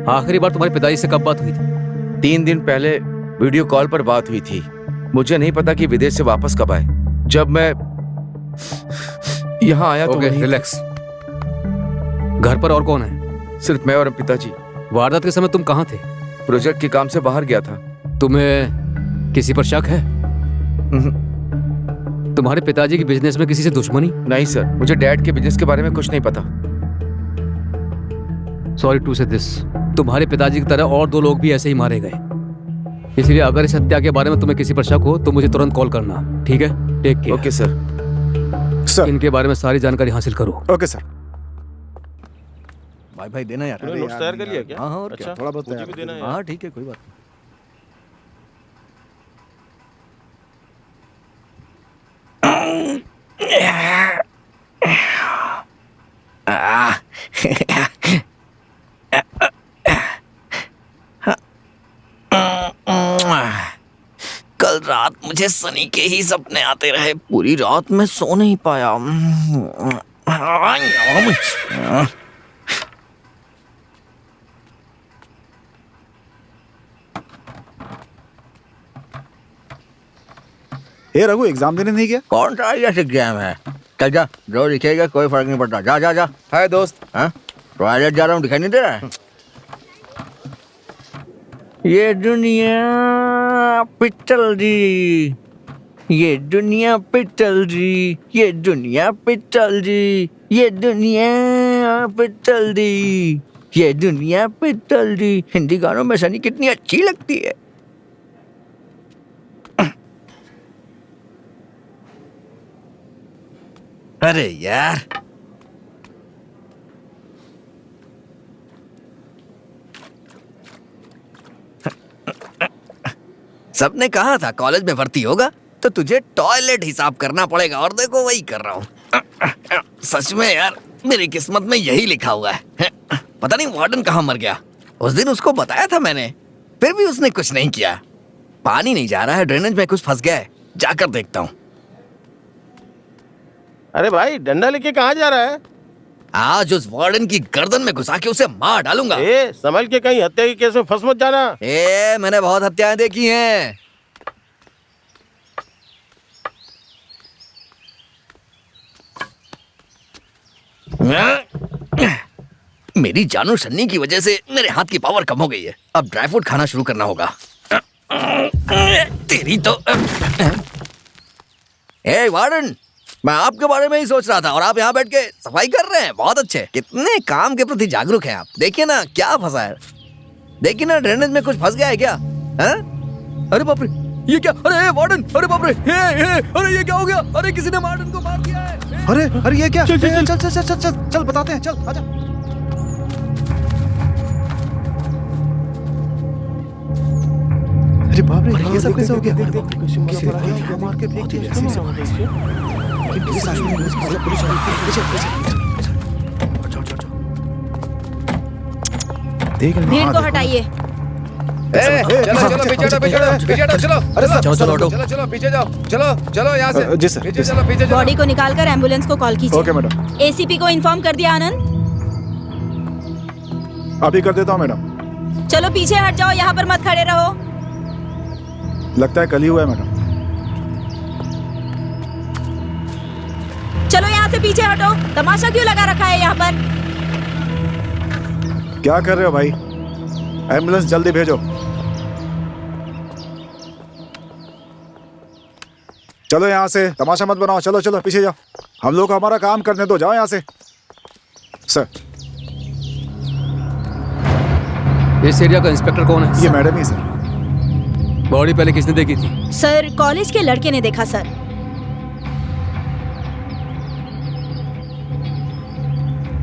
आखिरी बार तुम्हारे पिताजी से कब बात हुई थी? 3 दिन पहले वीडियो कॉल पर बात हुई थी। मुझे नहीं पता कि विदेश से वापस कब आए। जब मैं यहाँ आया तो रिलैक्स। घर पर और कौन है? सिर्फ मैं और पिताजी। वारदात के समय तुम कहाँ थे? प्रोजेक्ट के काम से बाहर गया था। तुम्हें किसी पर शक है? तुम्हारे पिताजी की बिजनेस में किसी से दुश्मनी? नहीं सर, मुझे डैड के बिजनेस के बारे में कुछ नहीं पता। सॉरी टू से दिस। तुम्हारे पिताजी की तरह और 2 लोग भी ऐसे ही मारे गए। इसलिए अगर इस हत्या के बारे में तुम्हें किसी पर शक हो तो मुझे तुरंत कॉल करना, ठीक है? Take care. Okay sir. Sir इनके बारे में सारी जानकारी हासिल करो। Okay sir. भाई भाई देना यार। तूने अरे नोट्स यार, तैयार नहीं कर लिया यार। क्या? हाँ हाँ, और अच्छा, क्या। थोड़ा बहुत मुझे तैयार भी कर देना है हाँ यार। ठीक है, कोई बात नहीं। कल रात मुझे सनी के ही सपने आते रहे, पूरी रात मैं सो नहीं पाया। हे रघु, एग्जाम देने नहीं गया? कौन सा एग्जाम है? चल जा, जो लिखेगा कोई फर्क नहीं पड़ता। जा जा जा। हाय दोस्त। हाँ, टॉयलेट जा रहा हूँ, दिखाई नहीं दे रहा है? ये दुनिया पिटल जी, ये दुनिया पिटल जी, ये दुनिया पिटल जी, ये दुनिया पिटल जी, ये दुनिया पिटल जी। हिंदी गानों में सनी कितनी अच्छी लगती है। अरे यार, सबने कहा था कॉलेज में भर्ती होगा तो तुझे टॉयलेट हिसाब करना पड़ेगा, और देखो वही कर रहा हूँ। सच में यार, मेरी किस्मत में यही लिखा हुआ है। पता नहीं वार्डन कहाँ मर गया। उस दिन उसको बताया था मैंने, फिर भी उसने कुछ नहीं किया। पानी नहीं जा रहा है, ड्रेनेज में कुछ फंस गया है, जाकर देखता हूँ। अरे भाई, डंडा लेके कहाँ जा रहा है? आज उस वार्डन की गर्दन में घुसा के उसे मार डालूंगा। ए, संभल के कहीं हत्या के केस में फंस मत जाना। मैंने बहुत हत्याएं देखी हैं। मेरी जानू सन्नी की वजह से मेरे हाथ की पावर कम हो गई है। अब ड्राई फ्रूट खाना शुरू करना होगा। तेरी तो वार्डन, मैं आपके बारे में ही सोच रहा था और आप यहाँ बैठ के सफाई कर रहे हैं। बहुत अच्छे, कितने काम के प्रति जागरूक हैं आप। देखिए ना क्या फंसा है, देखिए ना ड्रेनेज में कुछ फंस गया है क्या? अरे बाप रे, ये क्या? अरे वार्डन, अरे बाप रे, अरे ये क्या हो गया? अरे किसी ने वार्डन को मार दिया है। अरे अरे ये क्या? चल चल चल चल चल चल चल बताते हैं, चल आजा। अरे बाप रे, ये सब कैसे हो गया? मार के फेंक दिया। भीड़ को हटाइए। चलो चलो, पीछे हटो, पीछे हटो, पीछे हटो, चलो। अरे सर, चलो चलो हटो। चलो चलो, पीछे जाओ, चलो चलो यहाँ से। जी सर, पीछे जी चलो, पीछे चलो। बॉडी को निकालकर एम्बुलेंस को कॉल कीजिए। ओके मैडम, एसीपी को इन्फॉर्म कर दिया आनंद? अभी कर देता हूँ मैडम। चलो पीछे हट जाओ, यहाँ पर मत खड़े रहो। लगता है कल ही हुआ है मैडम। चलो यहाँ से पीछे हटो, तमाशा क्यों लगा रखा है यहाँ पर? क्या कर रहे हो भाई? एम्बुलेंस जल्दी भेजो। चलो यहाँ से, तमाशा मत बनाओ। चलो चलो पीछे जाओ, हम लोग को हमारा काम करने दो। जाओ यहाँ से। सर, इस एरिया का इंस्पेक्टर कौन है? ये मैडम ही सर। बॉडी पहले किसने देखी थी? सर, कॉलेज के लड़के ने देखा सर।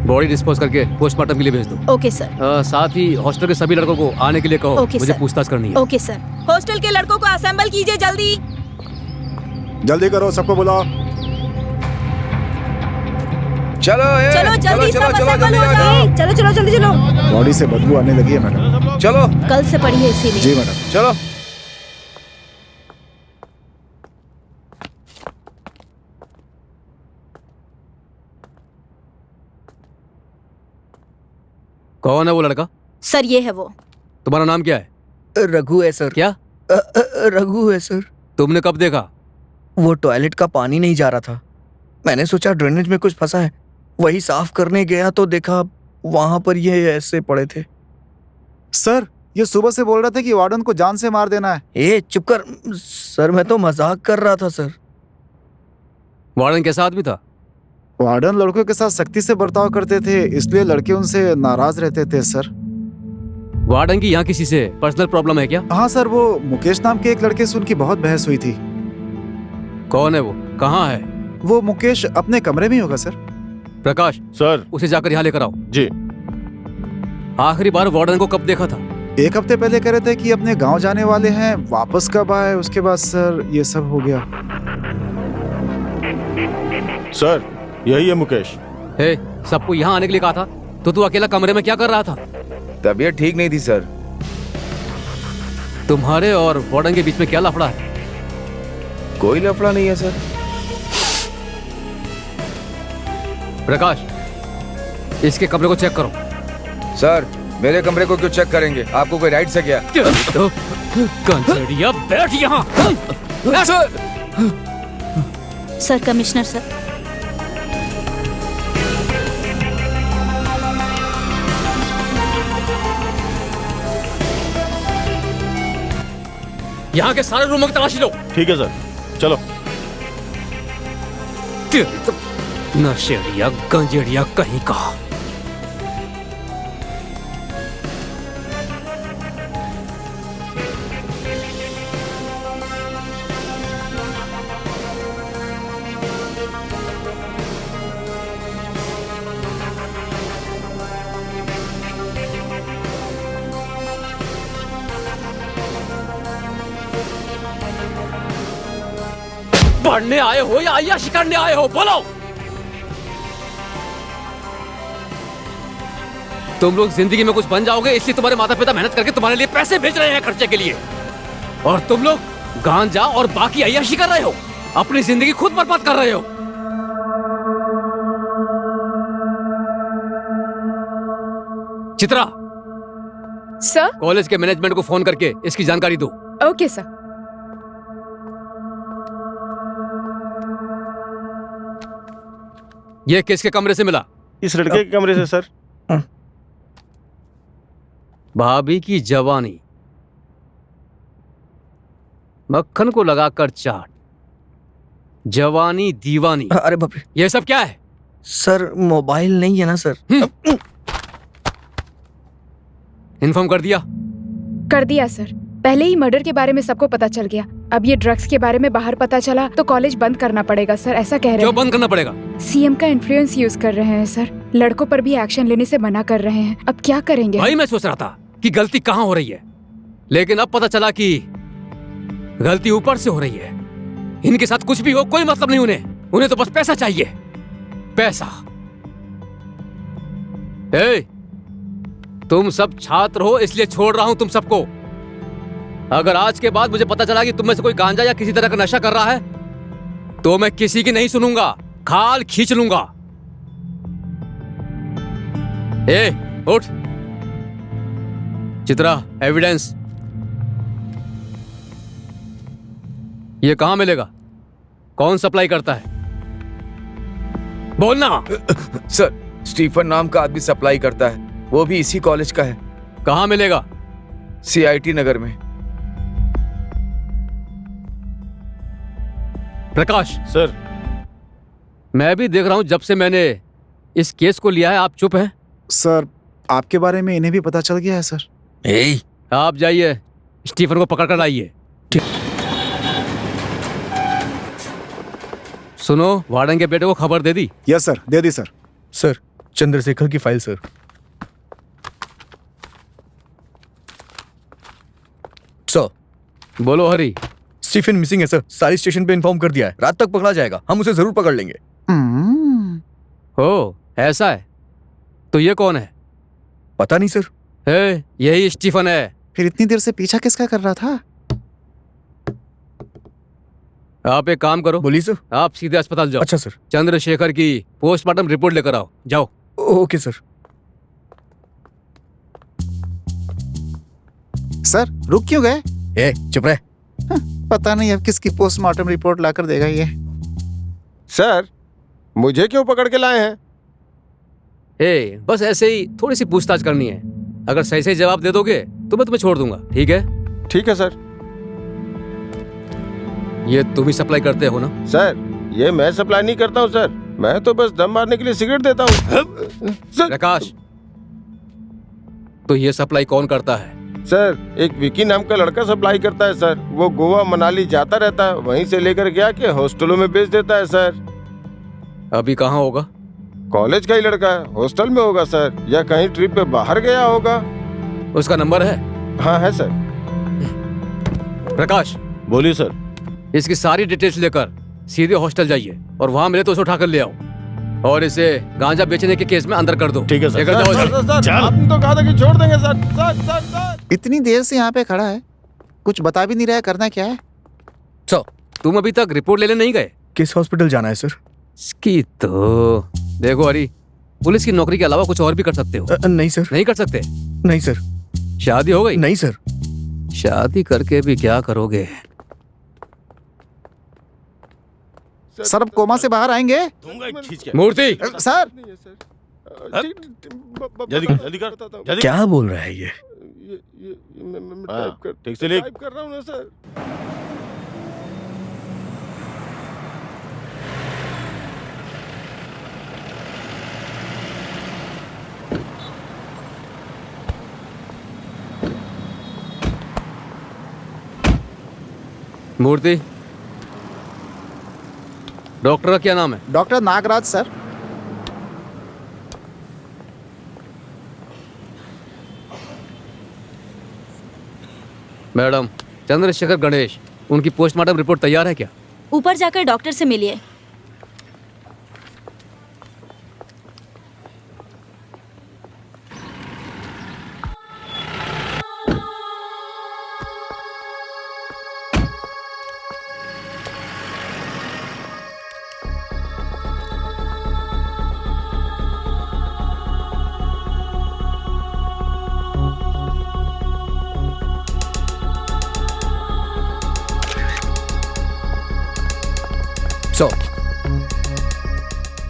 बॉडी डिस्पोज करके पोस्टमार्टम के लिए भेज दो। Okay sir. साथ ही हॉस्टल के सभी लड़कों को आने के लिए कहो। ओके, मुझे सर। पूछताछ करनी है। Okay sir. हॉस्टल के लड़कों को असेंबल कीजिए जल्दी। जल्दी करो, सबको बुलाओ। चलो चलो जल्दी सब असेंबल जल्दी हो जाओ। जाओ। चलो चलो जल्दी चलो। बॉडी से बदबू आने लगी है मैडम। चलो कल से पढ़ी है इसीलिए। जी मैडम। चलो। कौन है वो लड़का? सर ये है वो। तुम्हारा नाम क्या है? रघु है सर। क्या? रघु है सर। तुमने कब देखा? वो टॉयलेट का पानी नहीं जा रहा था, मैंने सोचा ड्रेनेज में कुछ फंसा है, वही साफ करने गया तो देखा वहां पर ये ऐसे पड़े थे। सर, ये सुबह से बोल रहे थे कि वार्डन को जान से मार देना है। चुप कर सर, मैं तो मजाक कर रहा था सर। वार्डन कैसा आदमी था? वार्डन लड़कों के साथ सख्ती से बर्ताव करते थे, इसलिए लड़के उनसे नाराज रहते थे सर। वार्डन की यहाँ किसी से पर्सनल प्रॉब्लम है क्या? हाँ सर, वो मुकेश नाम के एक लड़के से उनकी बहुत बहस हुई थी। कौन है वो? कहाँ है? वो मुकेश अपने कमरे में ही होगा सर। प्रकाश सर। उसे जाकर यहाँ लेकर आओ। जी। आखिरी बार वार्डन को कब देखा था? 1 हफ्ते पहले कह रहे थे कि अपने गांव जाने वाले हैं, वापस कब आए उसके बाद सर ये सब हो गया। सर यही है मुकेश। हे, सबको यहाँ आने के लिए कहा था तो तू अकेला कमरे में क्या कर रहा था? तबीयत ठीक नहीं थी सर। तुम्हारे और वार्डन के बीच में क्या लफड़ा है? कोई लफड़ा नहीं है सर। प्रकाश, इसके कमरे को चेक करो। सर मेरे कमरे को क्यों चेक करेंगे? आपको कोई राइट से क्या? तो कंजरिया बैठ यहाँ। सर कमिश्नर सर, यहाँ के सारे रूमों की तलाशी लो। ठीक है सर, चलो। नशेड़िया गंजेड़िया कहीं का। पढ़ने आए हो या अय्याशी करने आए हो? बोलो। तुम लोग जिंदगी में कुछ बन जाओगे इसलिए तुम्हारे माता पिता मेहनत करके तुम्हारे लिए पैसे भेज रहे हैं खर्चे के लिए, और तुम लोग गांजा और बाकी अय्याशी कर रहे हो, अपनी जिंदगी खुद बर्बाद कर रहे हो। चित्रा, सर। कॉलेज के मैनेजमेंट को फोन करके इसकी जानकारी दो। Okay sir. ये किसके कमरे से मिला? इस लड़के के कमरे से सर। भाभी की जवानी मक्खन को लगाकर चाट, जवानी दीवानी। अरे बाप रे, ये सब क्या है? सर मोबाइल नहीं है ना सर। इन्फॉर्म कर दिया? कर दिया सर। पहले ही मर्डर के बारे में सबको पता चल गया, अब ये ड्रग्स के बारे में बाहर पता चला तो कॉलेज बंद करना पड़ेगा सर, ऐसा कह रहे हैं। क्यों बंद करना पड़ेगा? सीएम का इन्फ्लुएंस यूज कर रहे हैं सर, लड़कों पर भी एक्शन लेने से मना कर रहे हैं। अब क्या करेंगे? भाई मैं सोच रहा था कि गलती कहाँ हो रही है, लेकिन अब पता चला कि गलती ऊपर से हो रही है। इनके साथ कुछ भी हो कोई मतलब नहीं उन्हें तो बस पैसा चाहिए, पैसा। तुम सब छात्र हो इसलिए छोड़ रहा हूं तुम सबको। अगर आज के बाद मुझे पता चला कि तुम में से कोई गांजा या किसी तरह का नशा कर रहा है तो मैं किसी की नहीं सुनूंगा, खाल खींच लूंगा। उठ। चित्रा, एविडेंस। ये कहां मिलेगा? कौन सप्लाई करता है? बोलना। सर स्टीफन नाम का आदमी सप्लाई करता है, वो भी इसी कॉलेज का है। कहां मिलेगा? CIT नगर में। प्रकाश सर, मैं भी देख रहा हूं जब से मैंने इस केस को लिया है आप चुप हैं। सर आपके बारे में इन्हें भी पता चल गया है सर। आप जाइए स्टीफन को पकड़ कर लाइए। सुनो, वार्डन के बेटे को खबर दे दी? यस सर, दे दी सर। सर चंद्रशेखर की फाइल सर। सर। बोलो हरी। स्टीफन मिसिंग है सर, सारी स्टेशन पे इन्फॉर्म कर दिया है, रात तक पकड़ा जाएगा, हम उसे जरूर पकड़ लेंगे। हो ऐसा है? तो ये कौन है? पता नहीं सर। यही स्टीफन है। फिर इतनी देर से पीछा किसका कर रहा था? आप एक काम करो। बोलिए सर। आप सीधे अस्पताल जाओ। अच्छा सर। चंद्रशेखर की पोस्टमार्टम रिपोर्ट लेकर आओ, जाओ। Okay sir. सर रुक क्यों गए? चुप रहे। पता नहीं अब किसकी पोस्टमार्टम रिपोर्ट लाकर देगा ये। सर मुझे क्यों पकड़ के लाए हैं? बस ऐसे ही थोड़ी सी पूछताछ करनी है, अगर सही सही जवाब दे दोगे तो मैं तुम्हें छोड़ दूंगा, ठीक है? ठीक है सर। ये तुम ही सप्लाई करते हो ना? सर ये मैं सप्लाई नहीं करता हूँ सर, मैं तो बस दम मारने के लिए सिगरेट देता हूँ। प्रकाश, तो ये सप्लाई कौन करता है? सर एक विकी नाम का लड़का सप्लाई करता है सर, वो गोवा मनाली जाता रहता है, वहीं से लेकर गया के हॉस्टलों में बेच देता है सर। अभी कहाँ होगा? कॉलेज का ही लड़का है, हॉस्टल में होगा सर, या कहीं ट्रिप पे बाहर गया होगा। उसका नंबर है? हाँ है सर। प्रकाश, बोलिए सर। इसकी सारी डिटेल्स लेकर सीधे हॉस्टल जाइए और वहां मिले तो उसे उठाकर ले आओ और इसे गांजा बेचने के केस में अंदर कर दो। ठीक है सर। लेकर जाओ इसे। सर, आपने तो कहा था कि छोड़ देंगे सर। सर सर सर इतनी देर से यहाँ पे खड़ा है, कुछ बता भी नहीं रहा है, करना क्या है? तुम अभी तक रिपोर्ट लेने नहीं गए? किस हॉस्पिटल जाना है सर? इसकी तो देखो हरी, पुलिस की नौकरी के अलावा कुछ और भी कर सकते हो। नहीं सर। नहीं कर सकते? नहीं सर। शादी हो गई? नहीं सर। शादी करके भी क्या करोगे? सर अब कोमा से बाहर आएंगे? मूर्ति, सर जल्दी कर, जल्दी कर, जल्दी। क्या बोल रहा है ये? हाँ, ठीक से लिख। टाइप कर रहा हूँ ना सर। मूर्ति, डॉक्टर का क्या नाम है? Doctor Nagaraj sir. Madam, Chandrashekhar Ganesh, उनकी पोस्टमार्टम रिपोर्ट तैयार है क्या? ऊपर जाकर डॉक्टर से मिलिए।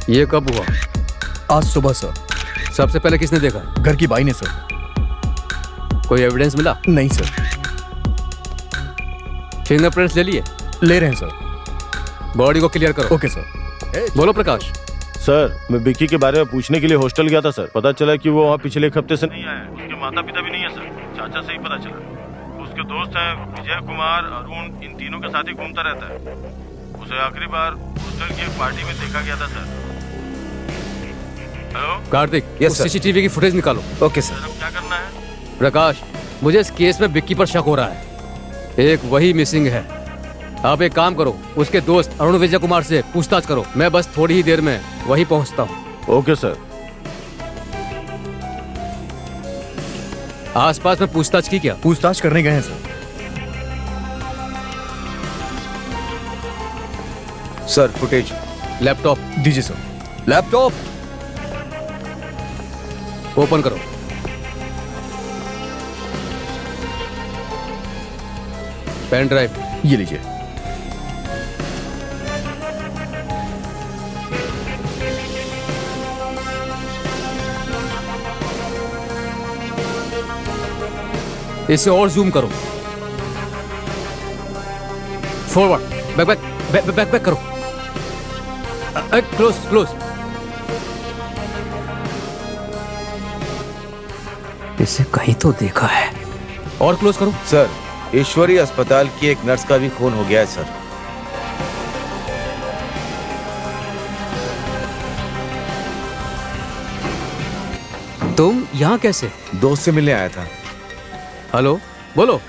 ये कब हुआ? आज सुबह सर। सबसे पहले किसने देखा? घर की बाई ने सर। कोई एविडेंस मिला? नहीं सर। फिंगरप्रिंट्स ले लिए? ले रहे हैं सर। बॉडी को क्लियर करो। Okay sir. बोलो प्रकाश। सर, मैं विक्की के बारे में पूछने के लिए हॉस्टल गया था सर। पता चला कि वो वहाँ पिछले एक हफ्ते से नहीं आया है। उसके माता पिता भी नहीं है सर, चाचा से ही पता चला। उसके दोस्त हैं विजय कुमार, अरुण, इन तीनों के साथ ही घूमता रहता है। उसे आखिरी बार हॉस्टल की एक पार्टी में देखा गया था sir. Hello Kartik, Yes, sir. CCTV की फुटेज निकालो। Okay sir. सर, अब क्या करना है? प्रकाश, मुझे इस केस में विक्की पर शक हो रहा है। एक वही मिसिंग है। आप एक काम करो, उसके दोस्त अरुण विजय कुमार से पूछताछ करो। मैं बस थोड़ी ही देर में वहीं पहुंचता हूँ। Okay sir. आसपास में पूछताछ की क्या? पूछताछ करने गए हैं सर। Sir footage. लैपटॉप दीजिए सर। लैपटॉप ओपन करो। पेन ड्राइव ये लीजिए। इसे और जूम करो। Forward, back back back back back करो। Close close. इसे कहीं तो देखा है। और क्लोज करो। सर, ईश्वरी अस्पताल की एक नर्स का भी खून हो गया है सर। तुम यहाँ कैसे? दोस्त से मिलने आया था। हेलो, बोलो।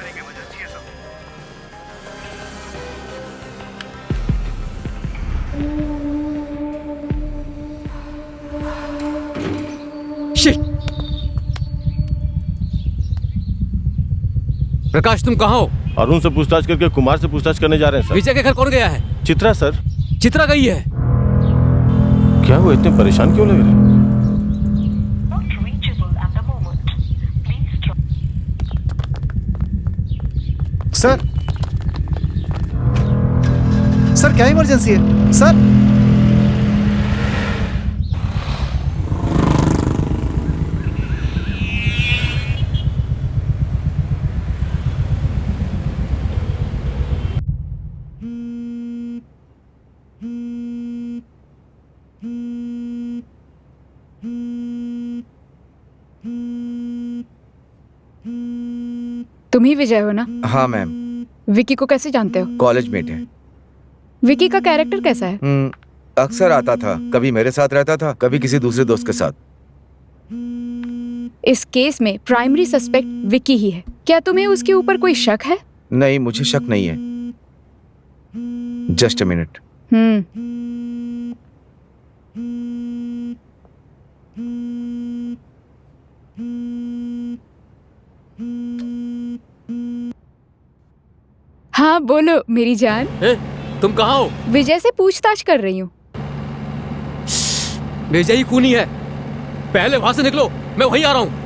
शिट! प्रकाश, तुम कहाँ हो? अरुण से पूछताछ करके कुमार से पूछताछ करने जा रहे हैं सर। विजय के घर कौन गया है? चित्रा सर। चित्रा गई है। क्या वो इतने परेशान क्यों लग रहे हैं? सर सर क्या इमरजेंसी है सर? तुम ही विजय हो ना? हाँ मैम, विकी को कैसे जानते हो? कॉलेज मेट है। विकी का कैरेक्टर कैसा है? अक्सर आता था, कभी मेरे साथ रहता था, कभी किसी दूसरे दोस्त के साथ। इस केस में प्राइमरी सस्पेक्ट विकी ही है। क्या तुम्हें उसके ऊपर कोई शक है? नहीं, मुझे शक नहीं है। Just a minute. हाँ बोलो मेरी जान। तुम कहाँ हो? विजय से पूछताछ कर रही हूँ। विजय ही खूनी है। पहले वहां से निकलो, मैं वहीं आ रहा हूँ।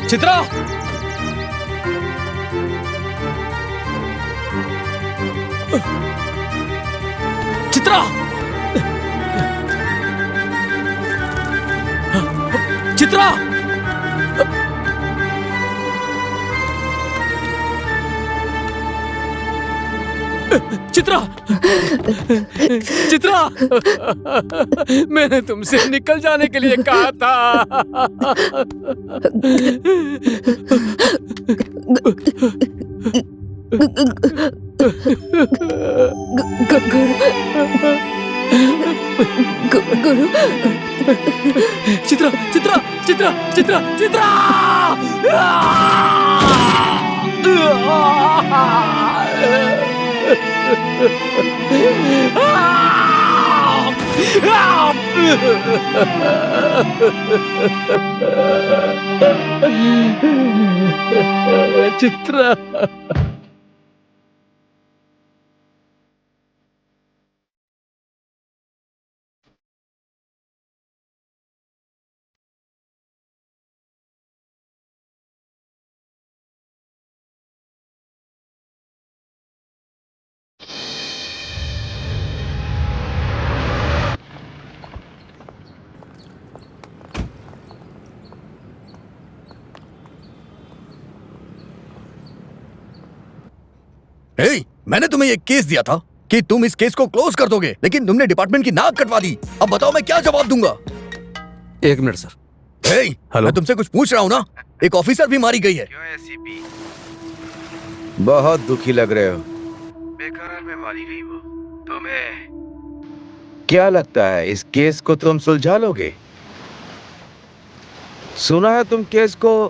चित्रा! चित्रा! चित्रा! चित्रा! चित्रा! मैंने तुमसे निकल जाने के लिए कहा था। गुरु। चित्रा! चित्रा! चित्रा! चित्रा! चित्रा! चित्रा! मैंने तुम्हें एक केस दिया था कि तुम इस केस को क्लोज कर दोगे, लेकिन तुमने डिपार्टमेंट की नाक कटवा दी। अब बताओ मैं क्या जवाब दूंगा? एक मिनट सर। मैं तुमसे कुछ पूछ रहा हूँ ना। एक ऑफिसर भी मारी गई है। बहुत दुखी लग रहे हो। बेकार में मारी गई वो। तुम्हें क्या लगता है इस केस को तुम सुलझा लोगे? सुना है तुम केस को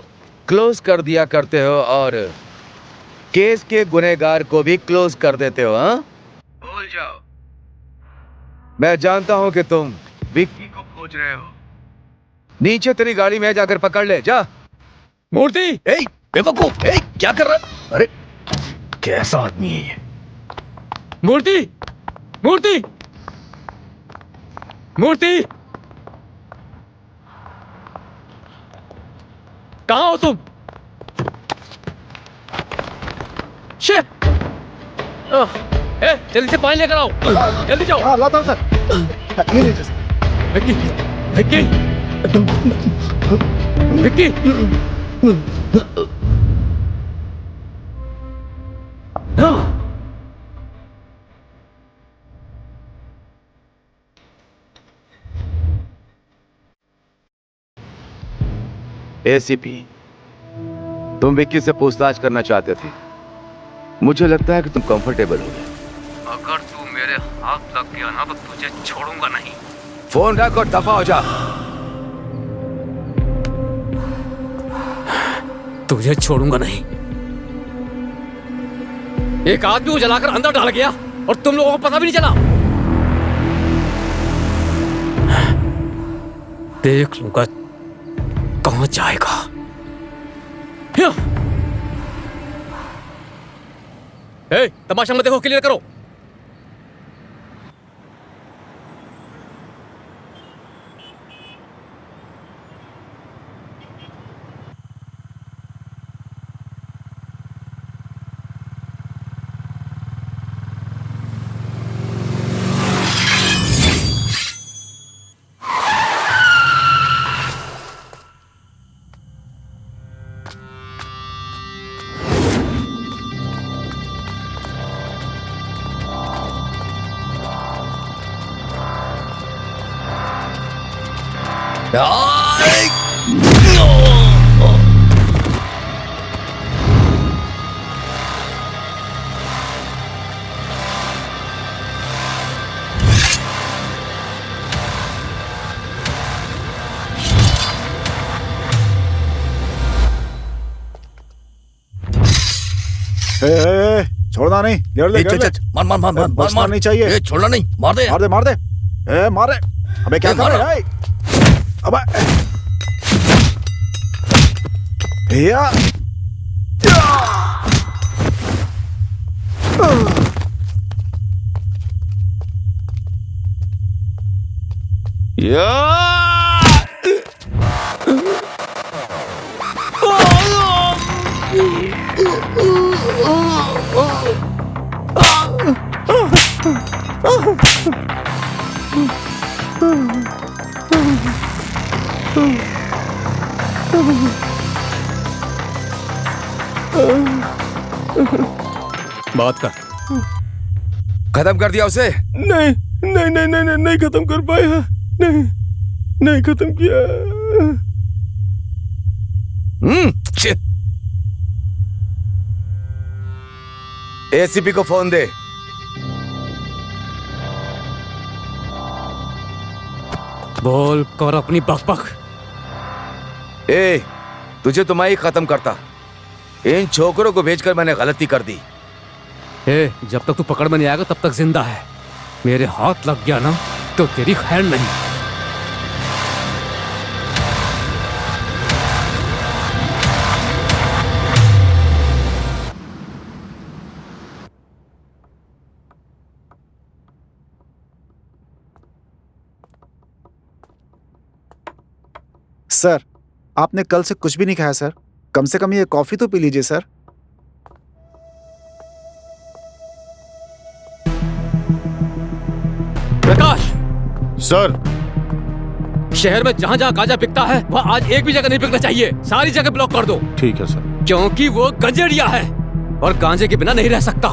क्लोज कर दिया करते हो और केस के गुनहगार को भी क्लोज कर देते हो। हाँ, भूल जाओ। मैं जानता हूं कि तुम विक्की को खोज रहे हो। नीचे तेरी गाड़ी में जाकर पकड़ ले जा। मूर्ति! बेवकूफ! क्या कर रहा है? अरे कैसा आदमी है ये? मूर्ति! मूर्ति! मूर्ति, कहाँ हो तुम? शिट! जल्दी से पानी लेकर आओ, जल्दी जाओ। हाँ लाता हूँ सर। ये लीजिए सर। विक्की, विक्की, विक्की। एसीपी, तुम विक्की से पूछताछ करना चाहते थे। मुझे लगता है कि तुम कंफर्टेबल हो गए। अगर तू मेरे हाथ लग गया ना तो तुझे छोड़ूंगा नहीं। फोन रख और दफा हो जा। तुझे छोड़ूंगा नहीं। एक आदमी को जलाकर अंदर डाल गया और तुम लोगों को पता भी नहीं चला। देख लूंगा कहां जाएगा। ए, तमाशा मत देखो, क्लियर करो। छोड़ना नहीं, घेर ले, घेर ले। मार मार मार मार बचना मार नहीं चाहिए। ए, छोड़ना नहीं, मार दे। मार दे, मार दे। मार दे। अबे क्या कर रहा है? अबे भैया, बात कर। खत्म कर दिया उसे? नहीं नहीं नहीं नहीं नहीं, नहीं खत्म कर पाया। नहीं नहीं खत्म किया। एसीपी को फोन दे। बोल कर अपनी बकबक। तुझे तो मैं ही खत्म करता। इन छोकरों को भेजकर मैंने गलती कर दी। जब तक तू पकड़ में नहीं आएगा तब तक जिंदा है। मेरे हाथ लग गया ना तो तेरी खैर नहीं। सर आपने कल से कुछ भी नहीं खाया सर। कम से कम ये कॉफी तो पी लीजिए सर। प्रकाश सर, शहर में जहाँ जहाँ गांजा बिकता है वहाँ आज एक भी जगह नहीं बिकना चाहिए। सारी जगह ब्लॉक कर दो। ठीक है सर। क्योंकि वो गंजेड़िया है और गांजे के बिना नहीं रह सकता।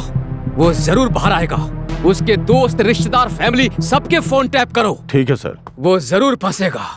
वो जरूर बाहर आएगा। उसके दोस्त, रिश्तेदार, फैमिली सबके फोन टैप करो। ठीक है सर। वो जरूर फंसेगा।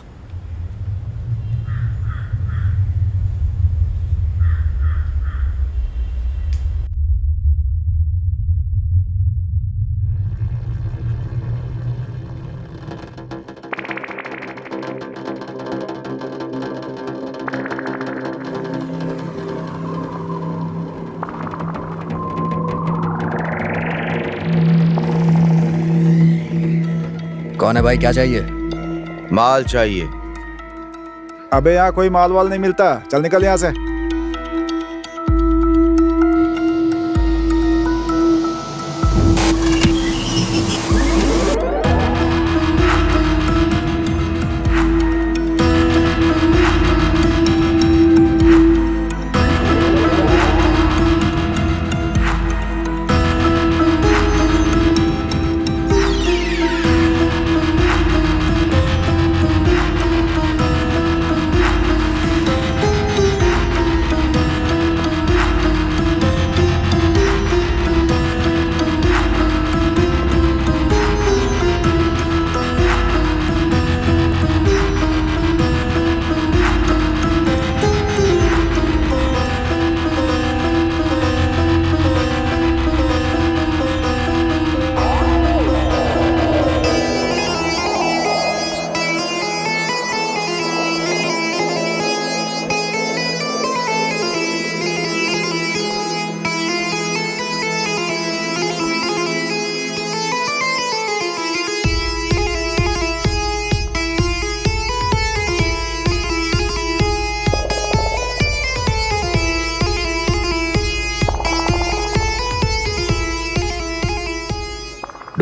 कौन है भाई, क्या चाहिए? माल चाहिए। अबे यहाँ कोई माल वाल नहीं मिलता, चल निकल यहाँ से।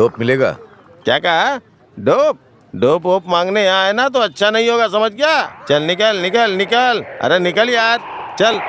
डोप मिलेगा? क्या कहा? डोप? डोप वोप मांगने यहाँ आए ना तो अच्छा नहीं होगा, समझ गया? चल निकल निकल निकल, अरे निकल यार, चल।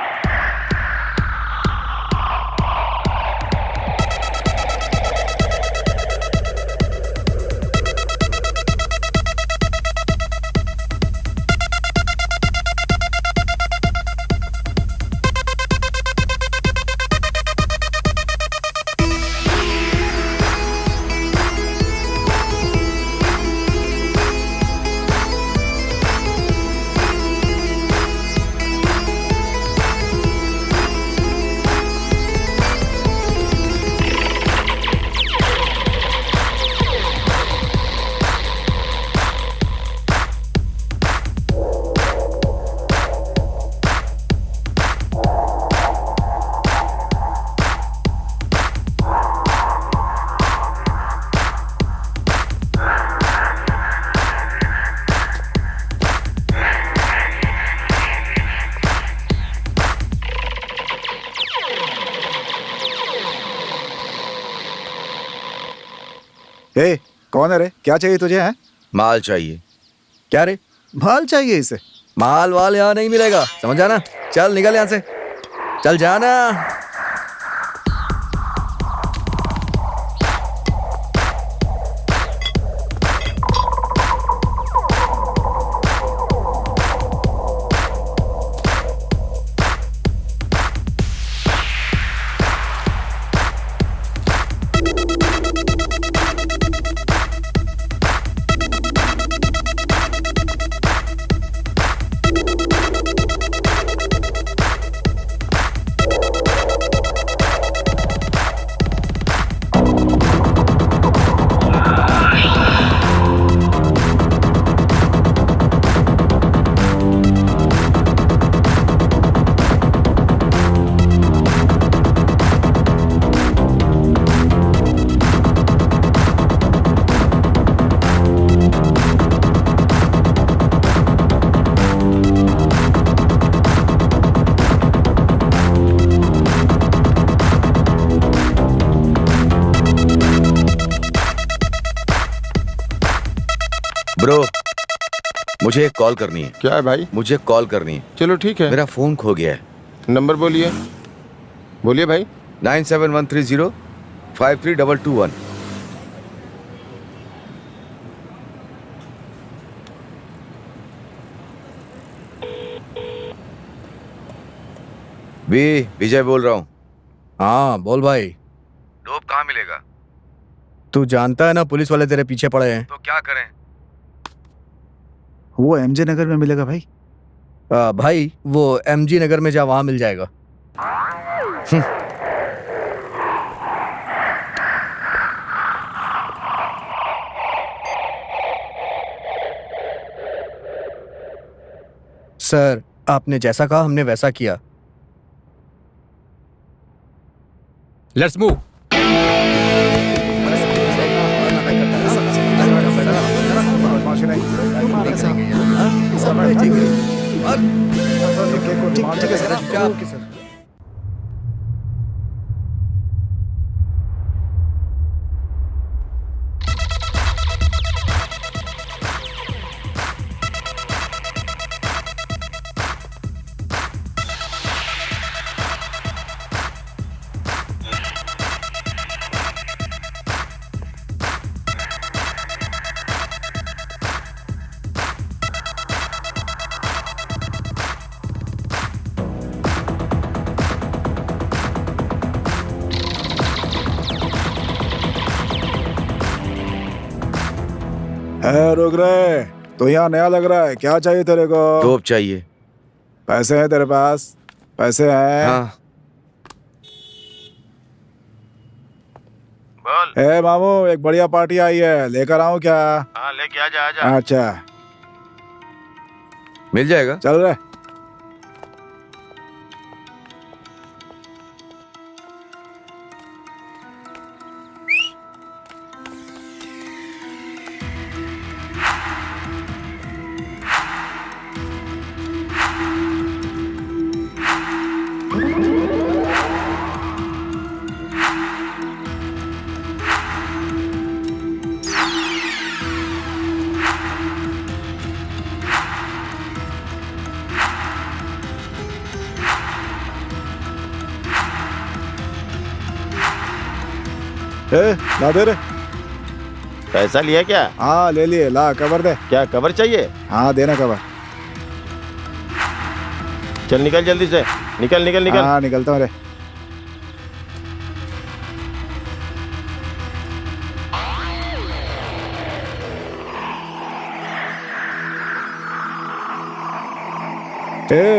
ए, कौन है रे? क्या चाहिए तुझे? है माल चाहिए। क्या रे? माल चाहिए इसे? माल वाल यहाँ नहीं मिलेगा, समझ आना। चल निकल यहाँ से, चल जाना। ब्रो, मुझे एक कॉल करनी है। क्या है भाई? मुझे कॉल करनी है। चलो ठीक है। मेरा फोन खो गया है। नंबर बोलिए, बोलिए भाई। 9713053221। विजय बोल रहा हूँ। हाँ बोल भाई। डोप कहाँ मिलेगा? तू जानता है ना पुलिस वाले तेरे पीछे पड़े हैं। तो क्या करें? वो एमजे नगर में मिलेगा भाई। भाई वो एमजी नगर में जा, वहां मिल जाएगा। सर, आपने जैसा कहा हमने वैसा किया। Let's move. रुक रहे, तो यहाँ नया लग रहा है। क्या चाहिए तेरे को? डोप चाहिए। पैसे हैं तेरे पास? पैसे हैं? हाँ। बोल। ए मामू, एक बढ़िया पार्टी आई है, लेकर आऊं क्या? हाँ लेके आजा आजा। अच्छा मिल जाएगा। चल रहे। ला दे रे। पैसा लिया क्या? हाँ ले लिए, ला कवर दे। क्या कवर चाहिए? हाँ देना कवर। चल निकल जल्दी से, निकल निकल निकल। हाँ निकलता हूँ रे।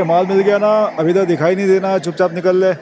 माल मिल गया ना, अभी तो दिखाई नहीं देना, चुपचाप निकल ले।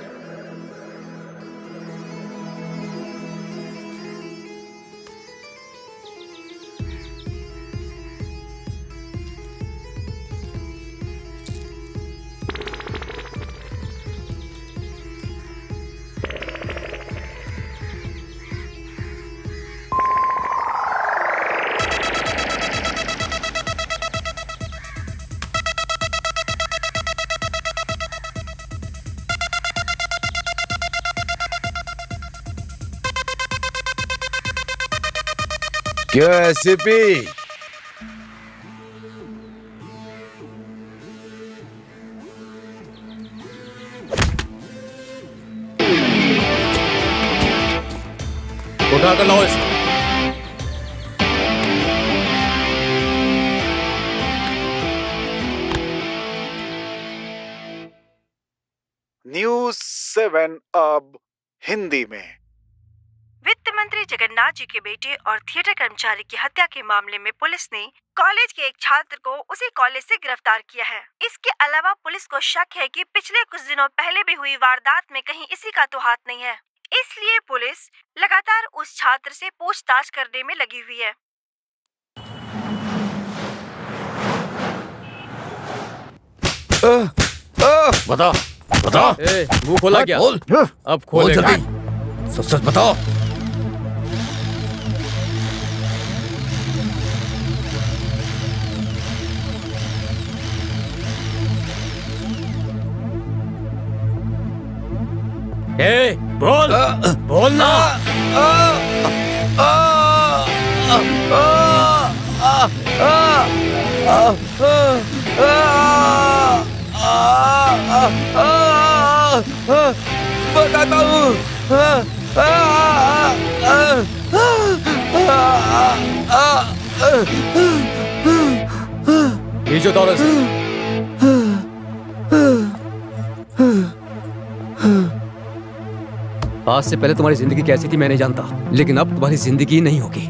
क्यों एससीपी? उठा कर लाओ इसे। न्यूज़ 7 अब हिंदी में। वित्त मंत्री जगन्नाथ जी के बेटे और थिएटर कर्मचारी की हत्या के मामले में पुलिस ने कॉलेज के एक छात्र को उसी कॉलेज से गिरफ्तार किया है। इसके अलावा पुलिस को शक है कि पिछले कुछ दिनों पहले भी हुई वारदात में कहीं इसी का तो हाथ नहीं है। इसलिए पुलिस लगातार उस छात्र से पूछताछ करने में लगी हुई है। बता बता। मुंह खोला क्या? बोल, अब बोल खोलेगा। जल्दी, सच सच बताओ। बोल बोल ना। बताता हूँ। ये जो दौलत से आज से पहले तुम्हारी जिंदगी कैसी थी मैं नहीं जानता, लेकिन अब तुम्हारी जिंदगी नहीं होगी।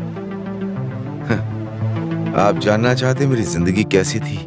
आप जानना चाहते मेरी जिंदगी कैसी थी?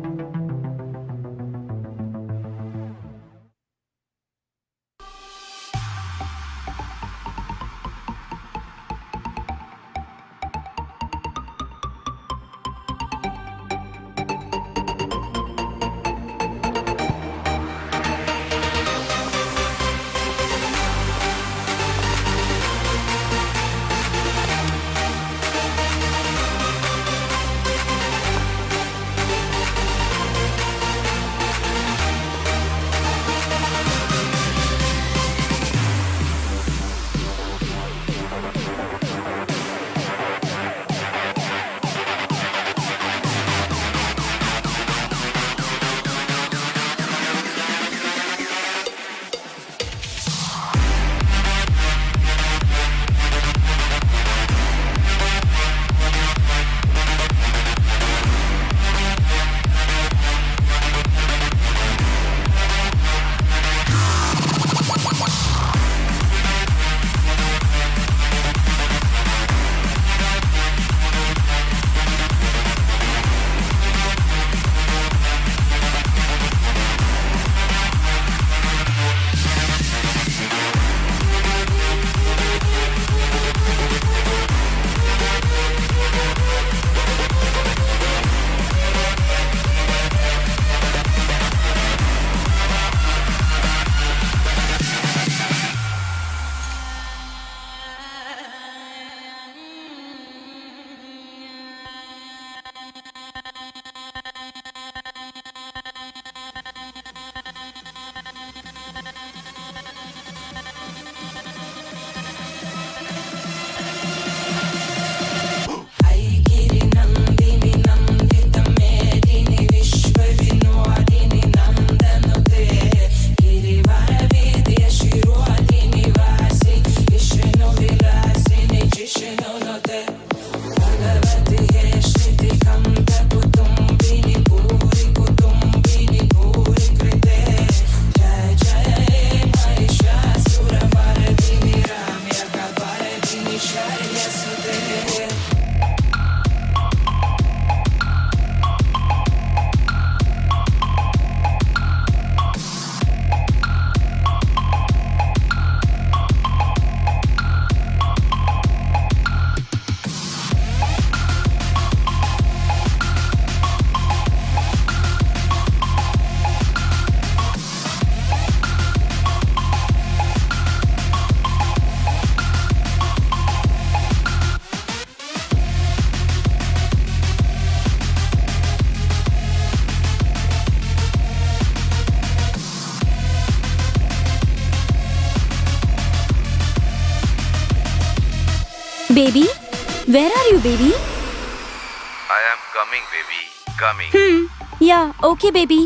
Baby, where are you baby? I am coming, baby. Coming. या ओके बेबी.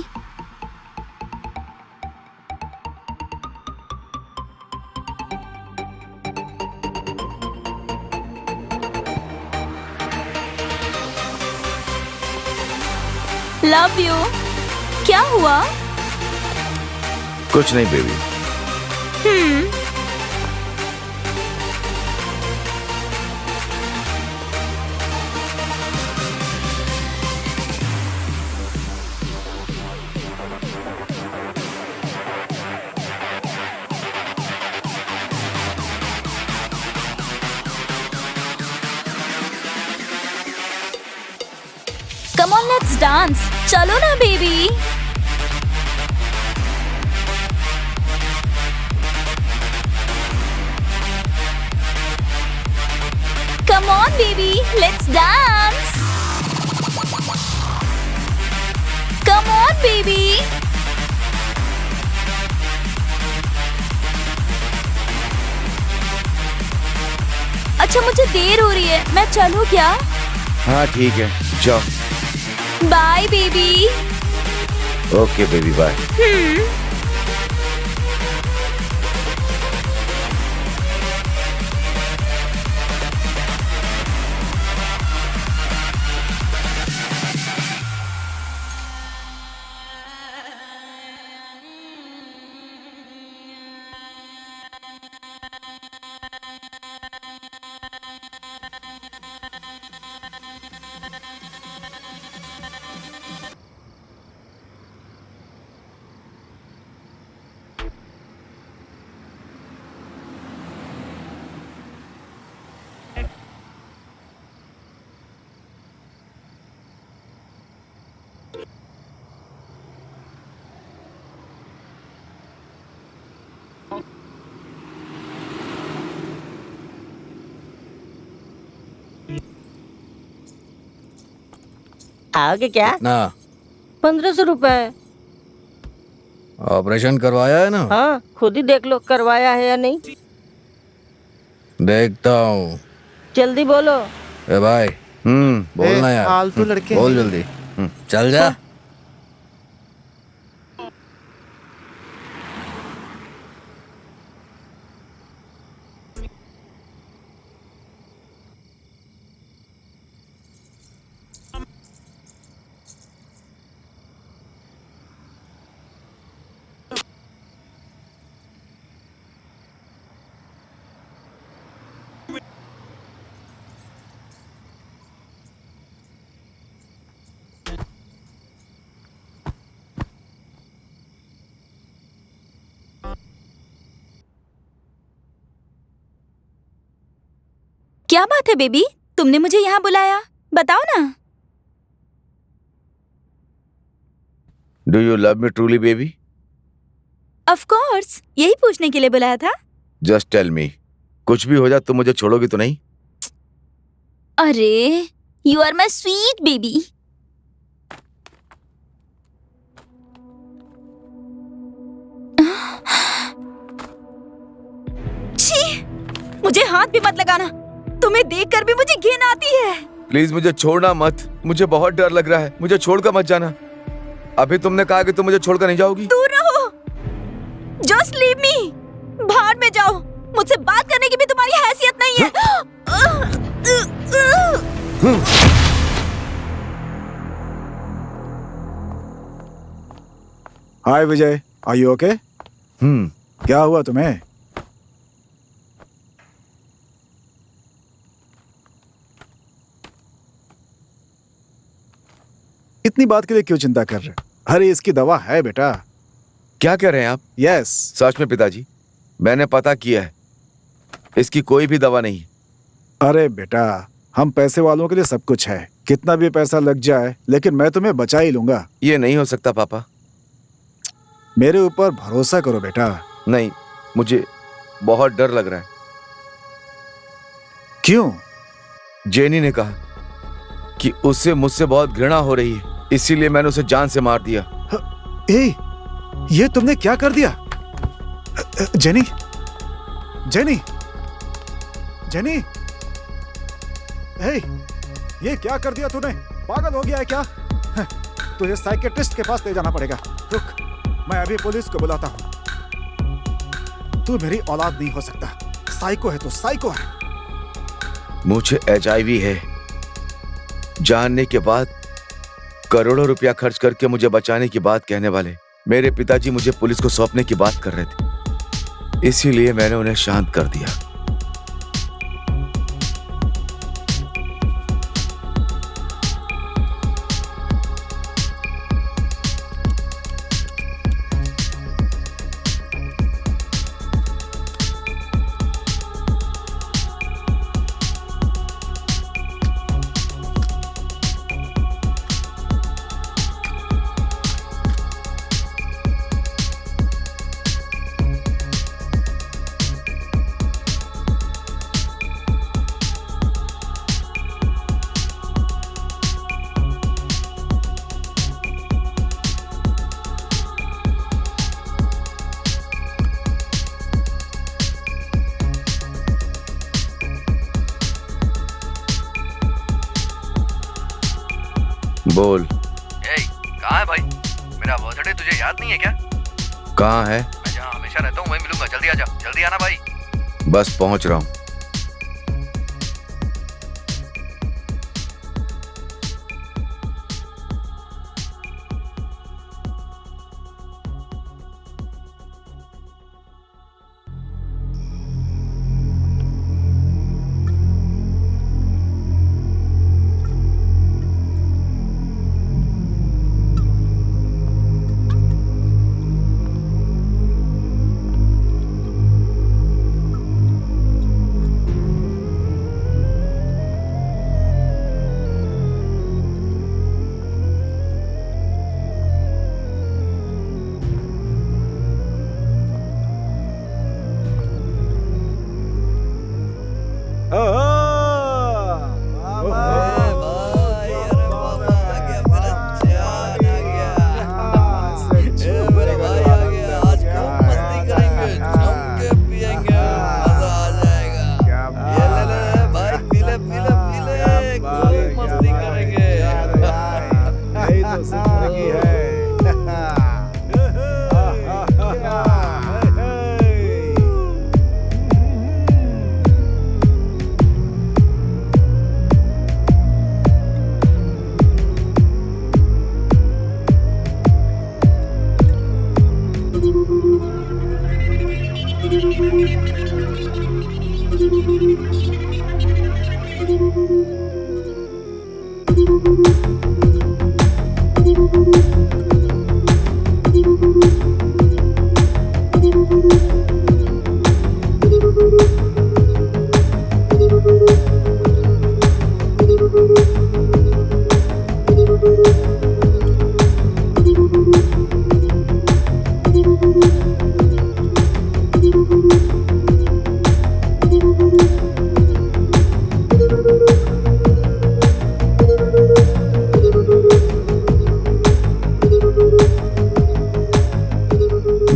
Love you. क्या हुआ? कुछ नहीं baby. Come on, let's dance. चलो ना baby. Come on baby, let's dance. Come on baby. अच्छा मुझे देर हो रही है, मैं चलूं क्या? हाँ ठीक है, जाओ. Bye baby. Okay baby, bye. आओगे क्या? ना. 1500 रुपए. ऑपरेशन करवाया है ना? हाँ, खुद ही देख लो करवाया है या नहीं. देखता हूँ. जल्दी बोलो. ए भाई. बोलना यार. फालतू लड़के. बोल जल्दी. चल जा. क्या बात है बेबी, तुमने मुझे यहाँ बुलाया, बताओ ना. Do you love me truly baby? Of course, यही पूछने के लिए बुलाया था. जस्ट टेल मी, कुछ भी हो जाए तुम मुझे छोड़ोगी तो नहीं? अरे, you are my sweet baby. छी, मुझे हाथ भी मत लगाना. तुम्हें देखकर भी मुझे घिन आती है. प्लीज मुझे छोड़ना मत, मुझे बहुत डर लग रहा है. मुझे छोड़कर मत जाना. अभी तुमने कहा कि तुम मुझे छोड़कर नहीं जाओगी. दूर रहो. Just leave me. बाहर में जाओ. मुझसे बात करने की भी तुम्हारी हैसियत नहीं है. हाय विजय, आर यू ओके? क्या हुआ तुम्हें? इतनी बात के लिए क्यों चिंता कर रहे? अरे इसकी दवा है बेटा. क्या कह रहे हैं आप? यस. सच में पिताजी, मैंने पता किया है, इसकी कोई भी दवा नहीं. अरे बेटा, हम पैसे वालों के लिए सब कुछ है. कितना भी पैसा लग जाए, लेकिन मैं तुम्हें बचा ही लूंगा. ये नहीं हो सकता पापा. मेरे ऊपर भरोसा करो बेटा. नहीं, मुझे बहुत डर लग रहा है. क्यों? जेनी ने कहा कि उससे मुझसे बहुत घृणा हो रही है, इसीलिए मैंने उसे जान से मार दिया. ये तुमने क्या कर दिया? जेनी, जेनी, जेनी, हे, ये क्या कर दिया तूने? पागल हो गया है क्या? तुझे साइकेट्रिस्ट के पास ले जाना पड़ेगा। रुक, मैं अभी पुलिस को बुलाता हूँ। तू मेरी औलाद नहीं हो सकता। साइको है, तो साइको है। मुझे HIV है जानने के बाद करोड़ों रुपया खर्च करके मुझे बचाने की बात कहने वाले मेरे पिताजी मुझे पुलिस को सौंपने की बात कर रहे थे, इसीलिए मैंने उन्हें शांत कर दिया। बोल। कहाँ है भाई? मेरा बर्थडे तुझे याद नहीं है क्या? कहाँ है? मैं जहाँ हमेशा रहता हूँ वहीं मिलूंगा। जल्दी आ जा, जल्दी आना भाई। बस पहुंच रहा हूँ।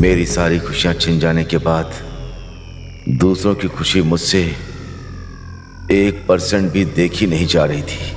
मेरी सारी खुशियां छिन जाने के बाद दूसरों की खुशी मुझसे 1% भी देखी नहीं जा रही थी।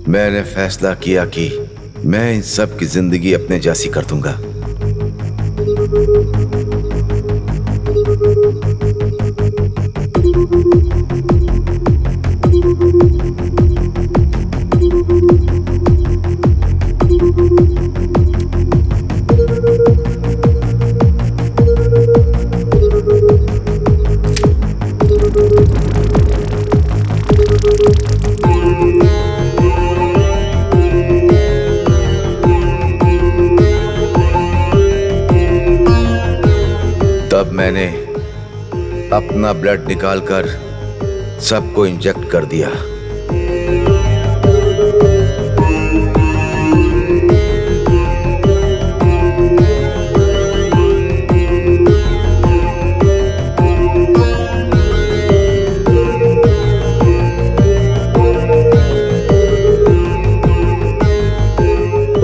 मैंने फैसला किया कि मैं इन सब की जिंदगी अपने जैसी कर दूंगा। तब मैंने अपना ब्लड निकालकर सबको इंजेक्ट कर दिया।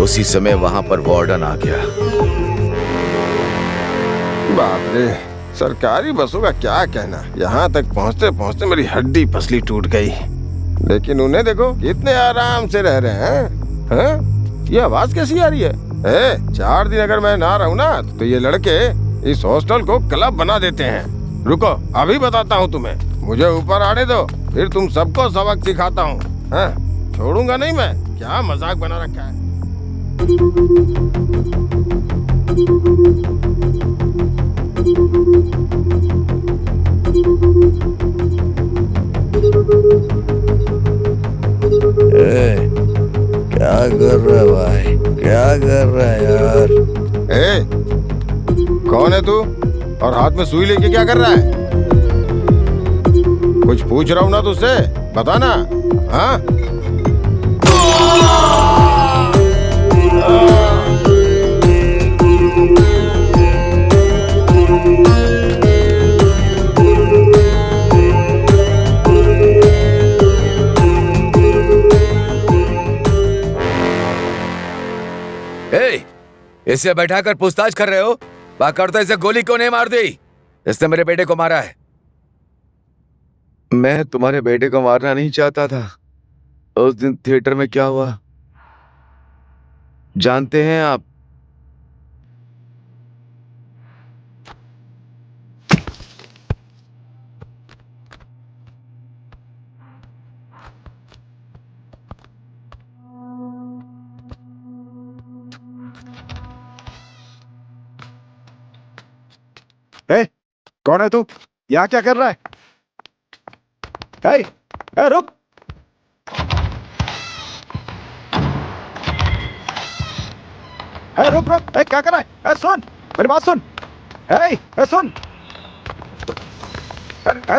उसी समय वहां पर वार्डन आ गया। बाप रे, सरकारी बसों का क्या कहना। यहाँ तक पहुँचते पहुँचते मेरी हड्डी पसली टूट गई। लेकिन उन्हें देखो कितने आराम से रह रहे हैं। हैं? ये आवाज कैसी आ रही है? 4 दिन अगर मैं ना रहूँ ना तो ये लड़के इस हॉस्टल को क्लब बना देते हैं। रुको, अभी बताता हूँ तुम्हें। मुझे ऊपर आने दो, फिर तुम सबको सबक सिखाता हूँ। छोड़ूंगा नहीं मैं। क्या मजाक बना रखा है। क्या कर रहा है भाई? क्या कर रहा है यार? कौन है तू और हाथ में सुई लेके क्या कर रहा है? कुछ पूछ रहा हूँ ना तुझसे, बता ना। हाँ? इसे बैठाकर पूछताछ कर रहे हो? बाकायदा इसे गोली क्यों नहीं मार दी? इसने मेरे बेटे को मारा है। मैं तुम्हारे बेटे को मारना नहीं चाहता था। उस दिन थिएटर में क्या हुआ जानते हैं आप? कौन है तू? यहाँ क्या कर रहा है? रुक। रुक रुक। क्या कर रहा है? सुन मेरी बात सुन। सुन।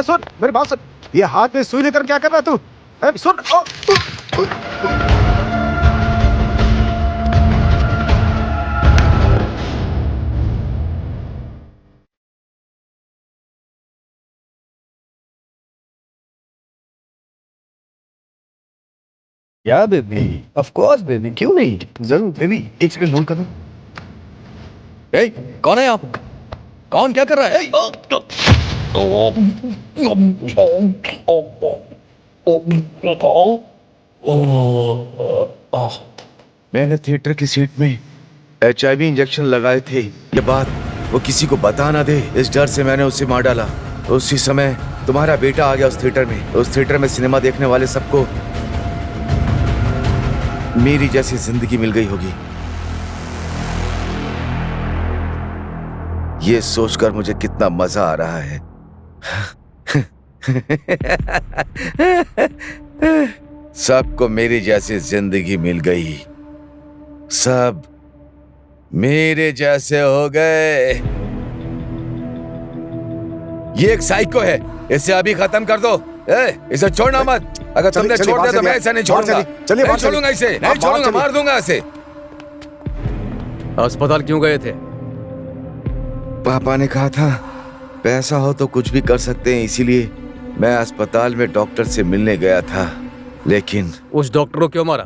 सुन मेरी बात सुन। ये हाथ में सुई लेकर क्या कर रहा है तू? सुन। या बेबी, ऑफ कोर्स बेबी, क्यों नहीं? जरूर बेबी, एक सेकंड होल्ड करो। कौन है आप? कौन क्या कर रहा है? मैंने थिएटर की सीट में HIV इंजेक्शन लगाए थे। ये बात वो किसी को बता ना दे, इस डर से मैंने उसे मार डाला। उसी समय तुम्हारा बेटा आ गया उस थिएटर में। उस थिएटर में सिनेमा देखने वाले सबको मेरी जैसी जिंदगी मिल गई होगी। ये सोचकर मुझे कितना मजा आ रहा है। सबको मेरी जैसी जिंदगी मिल गई। सब मेरे जैसे हो गए। ये एक साइको है, इसे अभी खत्म कर दो। इसे छोड़ना मत। अगर तुमने छोड़ दिया तो मैं इसे नहीं छोड़ूंगा। नहीं छोड़ूंगा इसे, नहीं छोड़ूंगा, मार दूंगा इसे। अस्पताल क्यों गए थे? पापा ने कहा था पैसा हो तो कुछ भी कर सकते हैं, इसीलिए मैं अस्पताल में डॉक्टर से मिलने गया था। लेकिन उस डॉक्टर को क्यों मारा?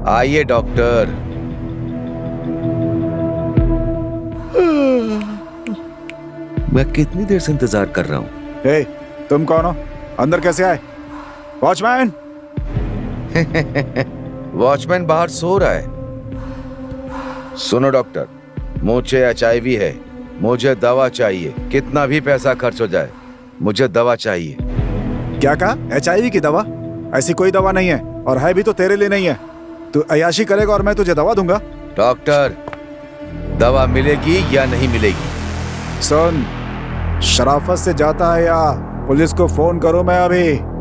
आइए डॉक्टर। मैं कितनी देर से इंतजार कर रहा हूँ। हे, तुम कौन हो? अंदर कैसे आए? वॉचमैन! वॉचमैन बाहर सो रहा है। सुनो डॉक्टर, मुझे HIV है, मुझे दवा चाहिए। कितना भी पैसा खर्च हो जाए, मुझे दवा चाहिए। क्या कहा? HIV की दवा? ऐसी कोई दवा नहीं है, और है भी तो तेरे लिए नहीं है। तू अय्याशी करेगा और मैं तुझे दवा दूंगा? डॉक्टर, दवा मिलेगी या नहीं मिलेगी? सुन, शराफत से जाता है या पुलिस को फोन करूं मैं अभी?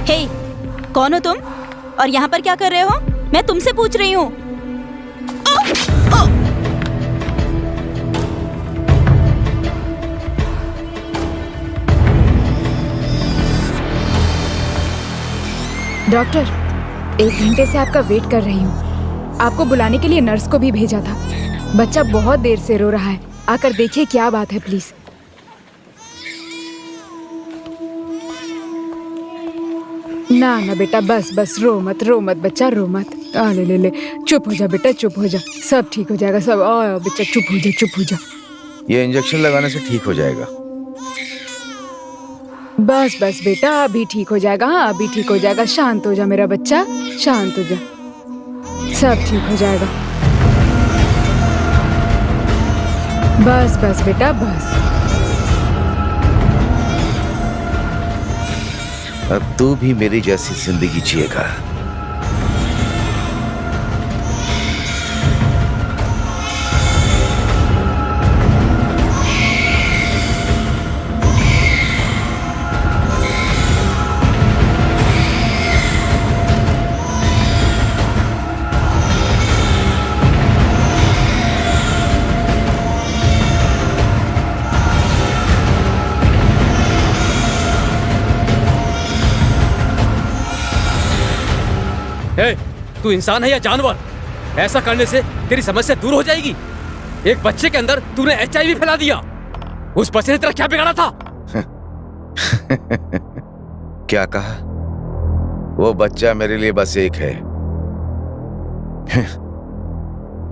हे, कौन हो तुम? और यहाँ पर क्या कर रहे हो? मैं तुमसे पूछ रही हूँ। डॉक्टर, 1 घंटे से आपका वेट कर रही हूँ। आपको बुलाने के लिए नर्स को भी भेजा था। बच्चा बहुत देर से रो रहा है, आकर देखिए क्या बात है प्लीज। ना ना बेटा, बस बस रो मत बच्चा, रो मत। ले ले ले, चुप हो जा बेटा, चुप हो जा, सब ठीक हो जाएगा सब। बच्चा चुप हो जा। ये इंजेक्शन लगाने से ठीक हो जाएगा। बस बस बेटा, अभी ठीक हो जाएगा। हाँ, अभी ठीक हो जाएगा। शांत हो जा मेरा बच्चा, शांत हो जा, सब ठीक हो जाएगा। बस बस बेटा, बस। अब तू भी मेरी जैसी जिंदगी जिएगा। तू इंसान है या जानवर? ऐसा करने से तेरी समस्या दूर हो जाएगी। एक बच्चे के अंदर तूने HIV फैला दिया। उस बच्चे ने तेरा क्या बिगाड़ा था? क्या कहा? वो बच्चा मेरे लिए बस एक है।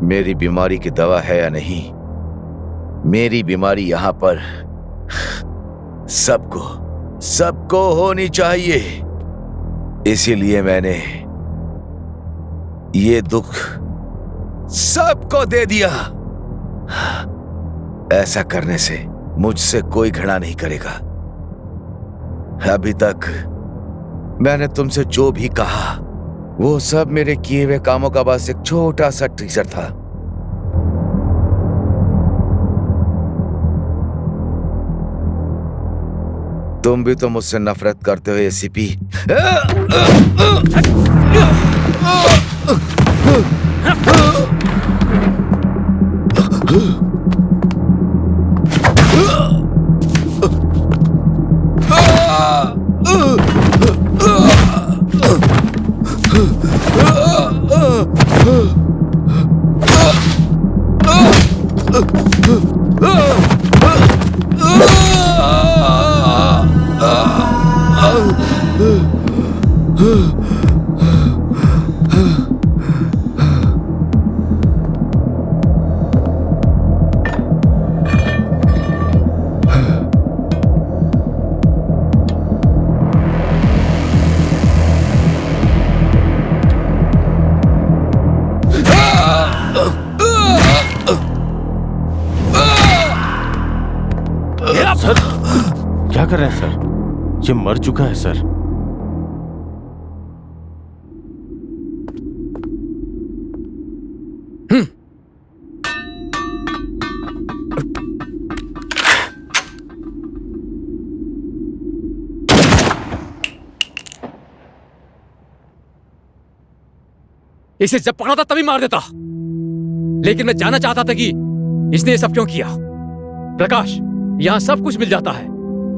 मेरी बीमारी की दवा है या नहीं, मेरी बीमारी यहां पर सबको होनी चाहिए। इसीलिए मैंने ये दुख सबको दे दिया। ऐसा करने से मुझसे कोई घृणा नहीं करेगा। अभी तक मैंने तुमसे जो भी कहा वो सब मेरे किए हुए कामों का बस एक छोटा सा टीजर था। तुम भी तो मुझसे नफरत करते हो एसीपी। सर क्या कर रहे हैं सर? ये मर चुका है सर। इसे जब पकड़ा था तभी मार देता, लेकिन मैं जानना चाहता था कि इसने ये सब क्यों किया। प्रकाश, यहाँ सब कुछ मिल जाता है,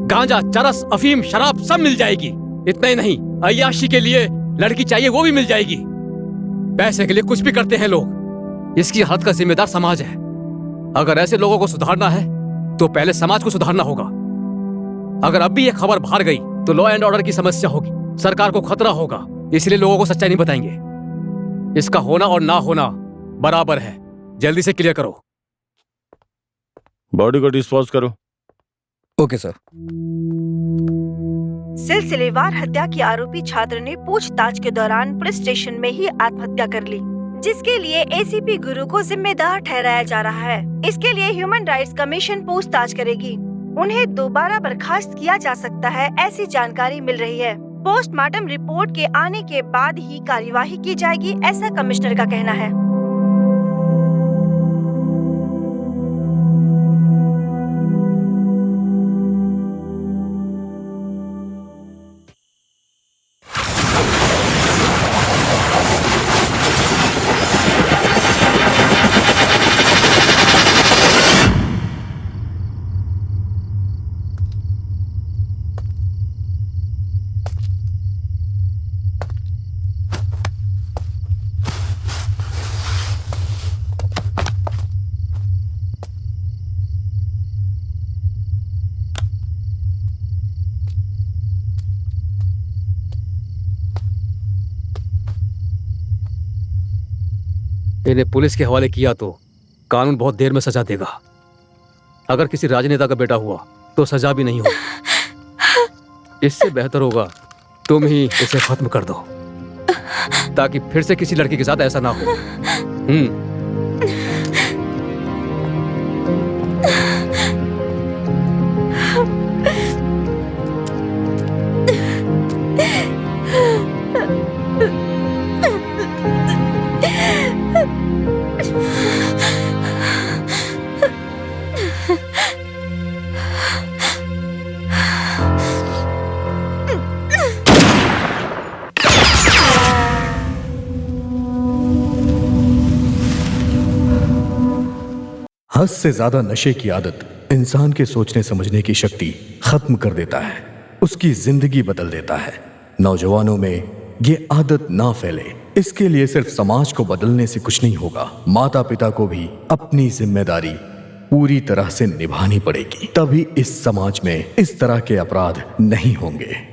गांजा, चरस, अफीम, शराब सब मिल जाएगी। इतना ही नहीं, अय्याशी के लिए लड़की चाहिए वो भी मिल जाएगी। पैसे के लिए कुछ भी करते हैं लोग। इसकी हालत का जिम्मेदार समाज है। अगर ऐसे लोगों को सुधारना है तो पहले समाज को सुधारना होगा। अगर अब भी ये खबर बाहर गई तो लॉ एंड ऑर्डर की समस्या होगी, सरकार को खतरा होगा। इसलिए लोगों को सच्चाई नहीं बताएंगे। इसका होना और ना होना बराबर है। जल्दी से क्लियर करो। बॉडी को डिस्पोज करो। Okay sir. सिलसिलेवार हत्या के आरोपी छात्र ने पूछताछ के दौरान पुलिस स्टेशन में ही आत्महत्या कर ली, जिसके लिए एसीपी गुरु को जिम्मेदार ठहराया जा रहा है। इसके लिए ह्यूमन राइट्स कमीशन पूछताछ करेगी। उन्हें दोबारा बर्खास्त किया जा सकता है, ऐसी जानकारी मिल रही है। पोस्टमार्टम रिपोर्ट के आने के बाद ही कार्यवाही की जाएगी, ऐसा कमिश्नर का कहना है। इन्हें पुलिस के हवाले किया तो कानून बहुत देर में सजा देगा। अगर किसी राजनेता का बेटा हुआ तो सजा भी नहीं होगी। इससे बेहतर होगा तुम ही इसे खत्म कर दो, ताकि फिर से किसी लड़की के साथ ऐसा ना हो। हद से ज्यादा नशे की आदत इंसान के सोचने समझने की शक्ति खत्म कर देता है, उसकी जिंदगी बदल देता है। नौजवानों में ये आदत ना फैले, इसके लिए सिर्फ समाज को बदलने से कुछ नहीं होगा, माता पिता को भी अपनी जिम्मेदारी पूरी तरह से निभानी पड़ेगी। तभी इस समाज में इस तरह के अपराध नहीं होंगे।